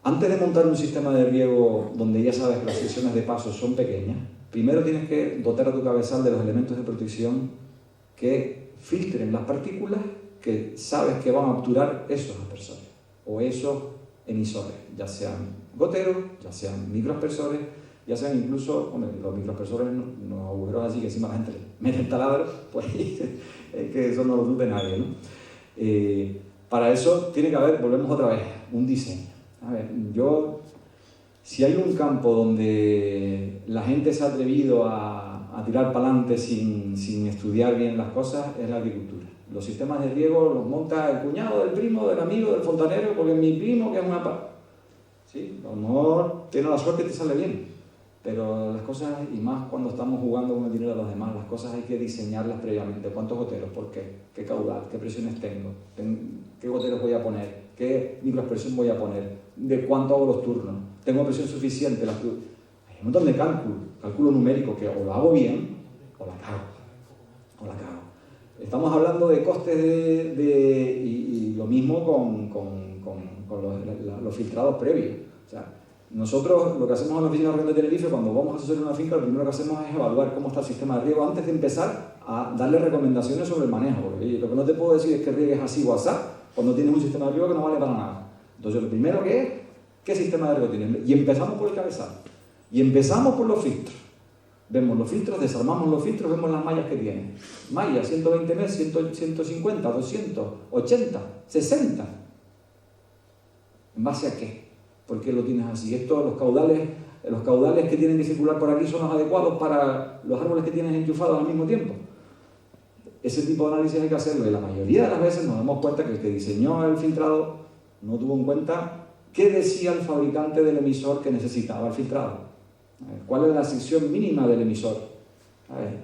Antes de montar un sistema de riego donde ya sabes que las secciones de paso son pequeñas, primero tienes que dotar a tu cabezal de los elementos de protección que filtren las partículas que sabes que van a obturar esos aspersores o esos emisores, ya sean goteros, ya sean microaspersores, ya sean incluso, los microaspersores, unos agujeros así que encima la gente mete el taladro, pues es que eso no lo dude nadie, ¿no? Para eso tiene que haber, volvemos otra vez, un diseño. A ver, si hay un campo donde la gente se ha atrevido a tirar para adelante sin estudiar bien las cosas, es la agricultura. Los sistemas de riego los monta el cuñado del primo, del amigo, del fontanero, porque es mi primo que es una ¿sí? A lo mejor tiene la suerte y te sale bien, pero las cosas, y más cuando estamos jugando con el dinero de los demás, las cosas hay que diseñarlas previamente. ¿Cuántos goteros? ¿Por qué? ¿Qué caudal? ¿Qué presiones tengo? ¿Qué goteros voy a poner? ¿Qué microaspersión voy a poner? ¿De cuánto hago los turnos? ¿Tengo presión suficiente? Hay un montón de cálculo numérico que o lo hago bien o la cago. Estamos hablando de costes y lo mismo con los filtrados previos. O sea, nosotros lo que hacemos en la Oficina Regante de Tenerife, cuando vamos a asesorar una finca, lo primero que hacemos es evaluar cómo está el sistema de riego antes de empezar a darle recomendaciones sobre el manejo. Porque lo que no te puedo decir es que riegues así o asá cuando tienes un sistema de riego que no vale para nada. Entonces, lo primero que es, ¿qué sistema de riego tienes? Y empezamos por el cabezal. Y empezamos por los filtros. Vemos los filtros, desarmamos los filtros, vemos las mallas que tiene. Malla, 120 mes, 150, 200, 80, 60. ¿En base a qué? ¿Por qué lo tienes así? Los caudales que tienen que circular por aquí son los adecuados para los árboles que tienes enchufados al mismo tiempo. Ese tipo de análisis hay que hacerlo y la mayoría de las veces nos damos cuenta que el que diseñó el filtrado no tuvo en cuenta qué decía el fabricante del emisor que necesitaba el filtrado. ¿Cuál es la sección mínima del emisor?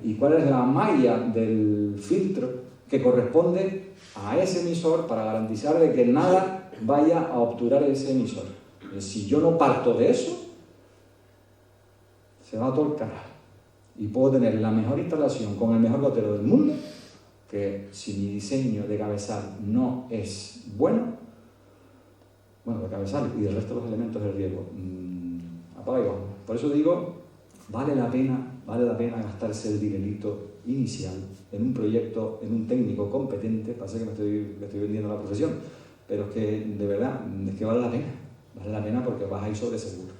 ¿Y cuál es la malla del filtro que corresponde a ese emisor para garantizar de que nada vaya a obturar ese emisor? Si yo no parto de eso, se va a todo el carajo. Y puedo tener la mejor instalación con el mejor gotero del mundo, que si mi diseño de cabezal no es bueno, de cabezal y del resto de los elementos del riego, apaga y vamos. Por eso digo, vale la pena gastarse el dinerito inicial en un proyecto, en un técnico competente. Pasa que me estoy vendiendo la profesión, pero es que de verdad, es que vale la pena porque vas a ir sobre seguro.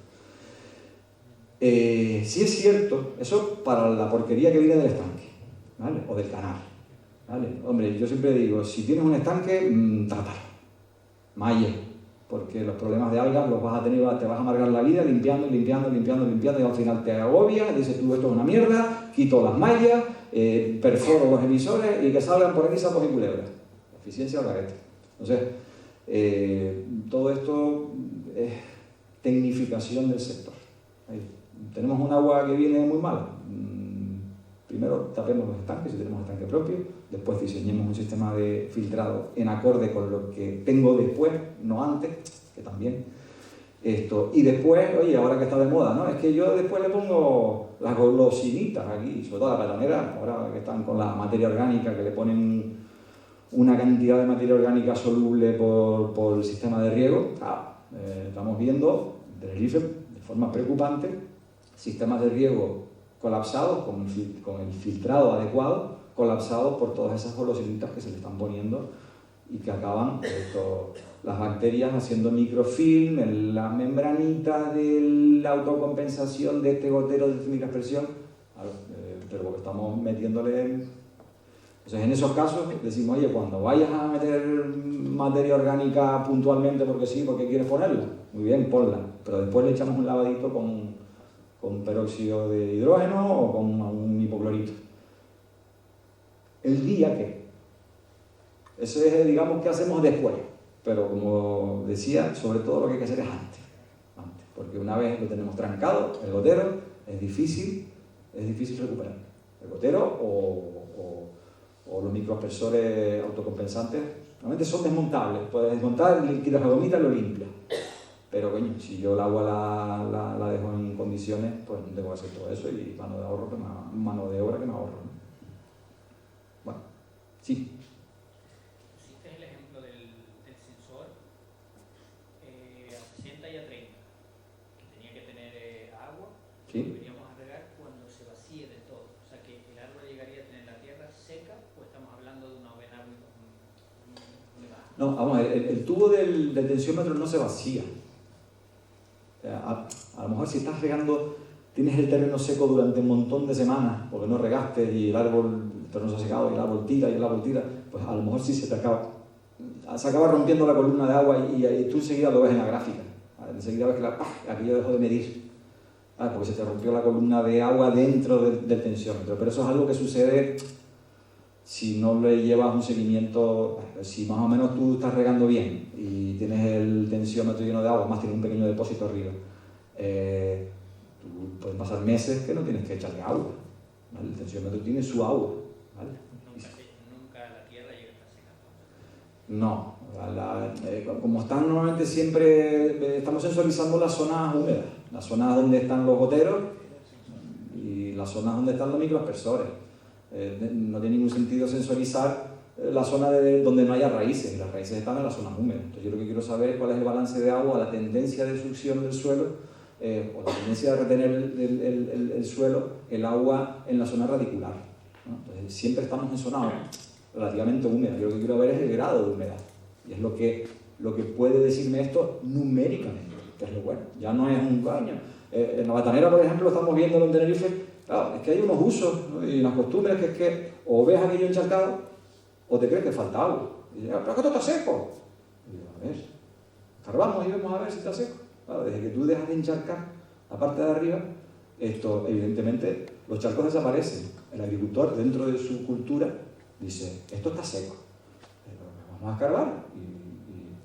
Sí es cierto, eso para la porquería que viene del estanque, ¿vale? O del canal, ¿vale? Hombre, yo siempre digo, si tienes un estanque, trátalo, malla, porque los problemas de algas los vas a tener, te vas a amargar la vida limpiando, y al final te agobias, dices tú, esto es una mierda, quito las mallas, perforo los emisores y que salgan por aquí sapos y culebras. Eficiencia al garete. Entonces, todo esto es tecnificación del sector. Ahí. Tenemos un agua que viene muy mala. Primero tapemos los estanques, si tenemos estanque propio, después diseñemos un sistema de filtrado en acorde con lo que tengo después, no antes, que también. Y después, oye, ahora que está de moda, ¿no? Es que yo después le pongo las golosinitas aquí, sobre todo a la petanera, ahora que están con la materia orgánica, que le ponen una cantidad de materia orgánica soluble por el sistema de riego. Estamos viendo en Tenerife, de forma preocupante, sistemas de riego colapsados, con el filtrado adecuado, colapsados por todas esas golosinitas que se le están poniendo y que acaban las bacterias haciendo microfilm en las membranitas de la autocompensación de este gotero de microexpresión, pero porque estamos metiéndole... Entonces, en esos casos decimos, oye, cuando vayas a meter materia orgánica puntualmente porque sí, porque quieres ponerla, muy bien, ponla, pero después le echamos un lavadito con peróxido de hidrógeno o con un hipoclorito. El día que. Eso es, digamos, que hacemos después, pero como decía, sobre todo lo que hay que hacer es antes, porque una vez lo tenemos trancado, el gotero, es difícil recuperar. El gotero o los microaspersores autocompensantes, normalmente son desmontables, puedes desmontar, quitas la gomita y lo limpias. Pero coño, si yo el agua la dejo en condiciones, pues tengo que hacer todo eso y mano de obra que me ahorro, ¿no? Bueno, sí. Pusiste el ejemplo del sensor a 60 y a 30, que tenía que tener agua, ¿Sí? que deberíamos agregar cuando se vacíe de todo. O sea, que el árbol llegaría a tener la tierra seca, o estamos hablando de una ovena muy baja. No, vamos a ver, el tubo del tensiómetro no se vacía. A lo mejor si estás regando, tienes el terreno seco durante un montón de semanas porque no regaste y el terreno se ha secado y el árbol tira, pues a lo mejor sí se acaba rompiendo la columna de agua y tú enseguida lo ves en la gráfica. Enseguida ves que aquello dejó de medir, porque se te rompió la columna de agua dentro del tensiómetro. Pero eso es algo que sucede si no le llevas un seguimiento. Si más o menos tú estás regando bien y tienes el tensiómetro lleno de agua, más tienes un pequeño depósito arriba, tú pueden pasar meses que no tienes que echarle agua, ¿vale? El tensiómetro tiene su agua, ¿vale? Nunca la tierra llega a estar seca. No, como están normalmente siempre, estamos sensorizando las zonas húmedas, las zonas donde están los goteros y las zonas donde están los microaspersores. No tiene ningún sentido sensorizar la zona donde no haya raíces, y las raíces están en las zonas húmedas. Entonces yo lo que quiero saber es cuál es el balance de agua, la tendencia de succión del suelo, o la tendencia de retener el suelo, el agua en la zona radicular, ¿no? Entonces siempre estamos en zona relativamente húmeda. Yo lo que quiero ver es el grado de humedad, y es lo que puede decirme esto numéricamente, que es lo bueno. Ya no es un coño, En la Batanera, por ejemplo, estamos viendo en Tenerife, claro, es que hay unos usos, ¿no? Y unas costumbres que es que o ves aquello encharcado o te crees que falta agua. Y dices, pero es que esto está seco. Y digo, a ver, escarbamos y vamos a ver si está seco. Claro, desde que tú dejas de encharcar la parte de arriba, esto, evidentemente, los charcos desaparecen. El agricultor, dentro de su cultura, dice, esto está seco. Vamos a escarbar.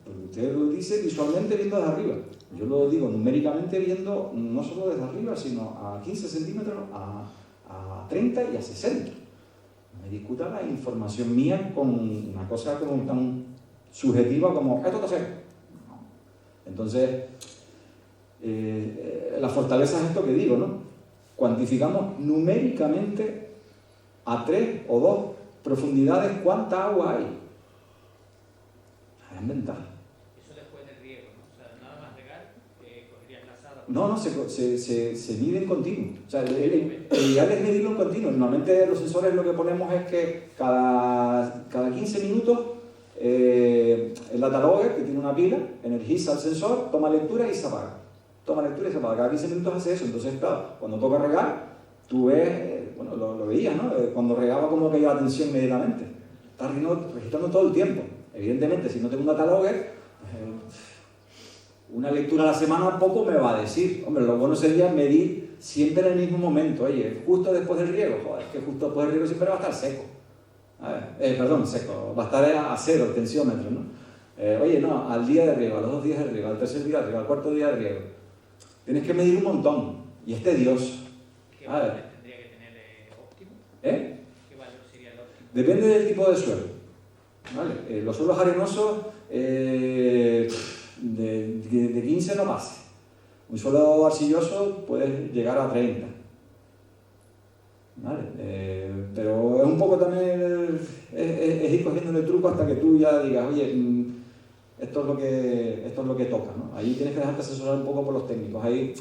Porque usted lo dice visualmente viendo desde arriba. Yo lo digo numéricamente viendo no solo desde arriba, sino a 15 centímetros, a 30 y a 60. No me discuta la información mía con una cosa como tan subjetiva como esto está seco. No. Entonces, la fortaleza es esto que digo, ¿no? Cuantificamos numéricamente a 3 o 2 profundidades cuánta agua hay. Es ventaja. Eso después del riego, ¿no? O sea, nada más regar, cogerías la azada. No, se mide en continuo. O sea, el ideal es medirlo en continuo. Normalmente los sensores lo que ponemos es que cada 15 minutos el data logger, que tiene una pila, energiza el sensor, toma lectura y se apaga. Toma lectura y se apaga. Cada 15 minutos hace eso. Entonces, claro, cuando toca regar, tú ves, bueno, lo veías, ¿no? Cuando regaba como que iba la tensión inmediatamente. Está registrando todo el tiempo. Evidentemente, si no tengo un data logger, una lectura a la semana poco me va a decir. Hombre, lo bueno sería medir siempre en el mismo momento. Oye, justo después del riego, joder, es que justo después del riego siempre va a estar seco. Seco, va a estar a 0 el tensiómetro, ¿no? Oye, no, al día de riego, a los 2 días de riego, al tercer día de riego, al cuarto día de riego. Tienes que medir un montón, y es tedioso. ¿Qué valor tendría que tener óptimo? ¿Qué valor sería el óptimo? Depende del tipo de suelo. ¿Vale? Los suelos arenosos de 15 no pasa. Un suelo arcilloso puede llegar a 30. ¿Vale? Pero es un poco también es ir cogiendo el truco hasta que tú ya digas, oye, esto es lo que toca, ¿no? Ahí tienes que dejarte asesorar un poco por los técnicos. Hay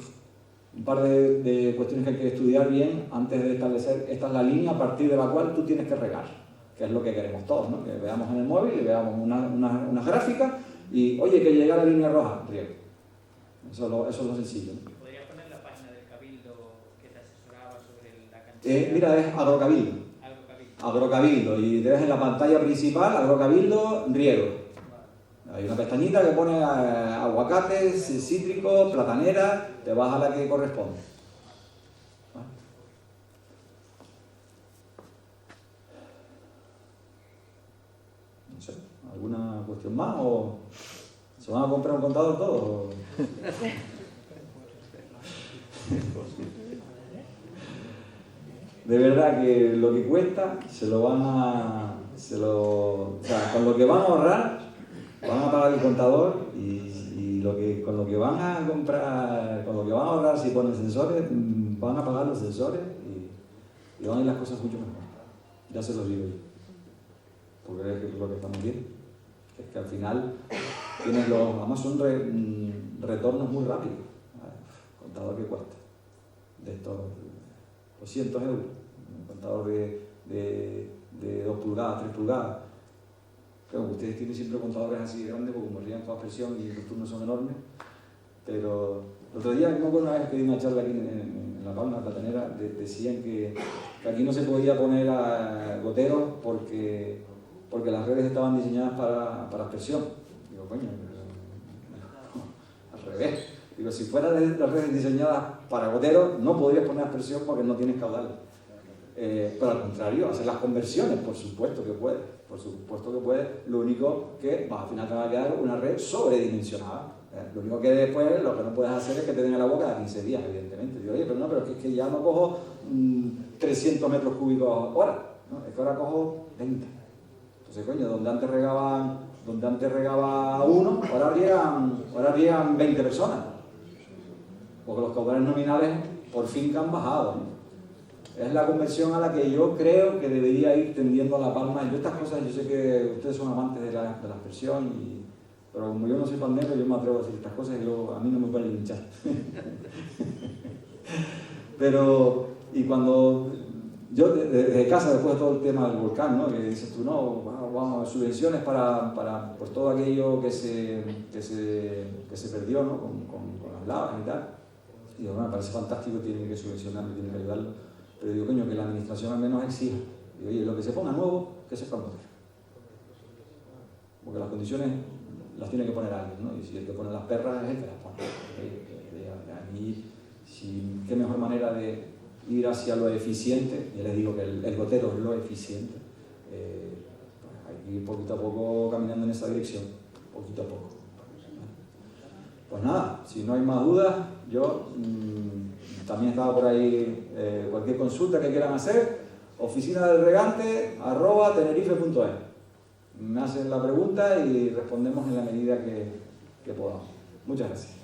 un par de cuestiones que hay que estudiar bien antes de establecer, esta es la línea a partir de la cual tú tienes que regar, que es lo que queremos todos, ¿no? Que veamos en el móvil y veamos una gráfica y, oye, que llega a la línea roja, riego. Eso es lo sencillo, ¿no? ¿Podrías poner la página del Cabildo que te asesoraba sobre la cantidad? Mira, es Agrocabildo. Agrocabildo, y te ves en la pantalla principal, Agrocabildo, riego. Hay una pestañita que pone aguacates, cítricos, platanera, te vas a la que corresponde. No sé, ¿alguna cuestión más? ¿O se van a comprar un contador todos? De verdad que lo que cuesta o sea, con lo que van a ahorrar van a pagar el contador y con lo que van a comprar, con lo que van a ahorrar si ponen sensores, van a pagar los sensores y van a ir las cosas mucho mejor. Ya se los digo yo. Porque es lo que estamos viendo. Es que al final tienes además son retornos muy rápidos. Contador que cuesta. De estos 200 euros. Un contador de 2 pulgadas, 3 pulgadas. Claro, ustedes tienen siempre contadores así grandes porque como rían toda presión y los turnos son enormes. Pero el otro día, como una vez que di una charla aquí en La Palma, en la Platanera, decían que aquí no se podía poner goteros porque las redes estaban diseñadas para aspersión. Digo, coño, al revés. Digo, si fueran las redes diseñadas para goteros, no podrías poner aspersión porque no tienes caudales. Pero al contrario, hacer las conversiones, por supuesto que puedes. Por supuesto que puedes. Lo único que al final te va a quedar una red sobredimensionada. Lo único que después, lo que no puedes hacer es que te den a la boca cada 15 días, evidentemente. Digo, oye, pero es que ya no cojo 300 metros cúbicos hora, ¿no? Es que ahora cojo 20. Entonces, coño, donde antes regaba uno, ahora riegan 20 personas. Porque los caudales nominales por fin que han bajado, ¿no? Es la conversión a la que yo creo que debería ir tendiendo a La Palma. Yo estas cosas, yo sé que ustedes son amantes de la aspersión, pero como yo no soy palmero, yo me atrevo a decir estas cosas y luego a mí no me pueden linchar. Pero, y cuando yo desde casa, después de todo el tema del volcán, ¿no? Que dices tú, no, vamos, subvenciones para por todo aquello que se perdió, ¿no? Con las lavas y tal. Y digo, bueno, me parece fantástico, tienen que subvencionarlo, tienen que ayudarlo. Pero digo, coño, que la administración al menos exija. Y oye, lo que se ponga nuevo, que se ponga. Porque las condiciones las tiene que poner alguien, ¿no? Y si el que pone las perras es el que las pone. Y qué mejor manera de ir hacia lo eficiente, y les digo que el gotero es lo eficiente, pues hay que ir poquito a poco caminando en esa dirección, poquito a poco. Pues nada, si no hay más dudas, yo también estaba por ahí, cualquier consulta que quieran hacer, oficinadelregante@tenerife.es. Me hacen la pregunta y respondemos en la medida que podamos. Muchas gracias.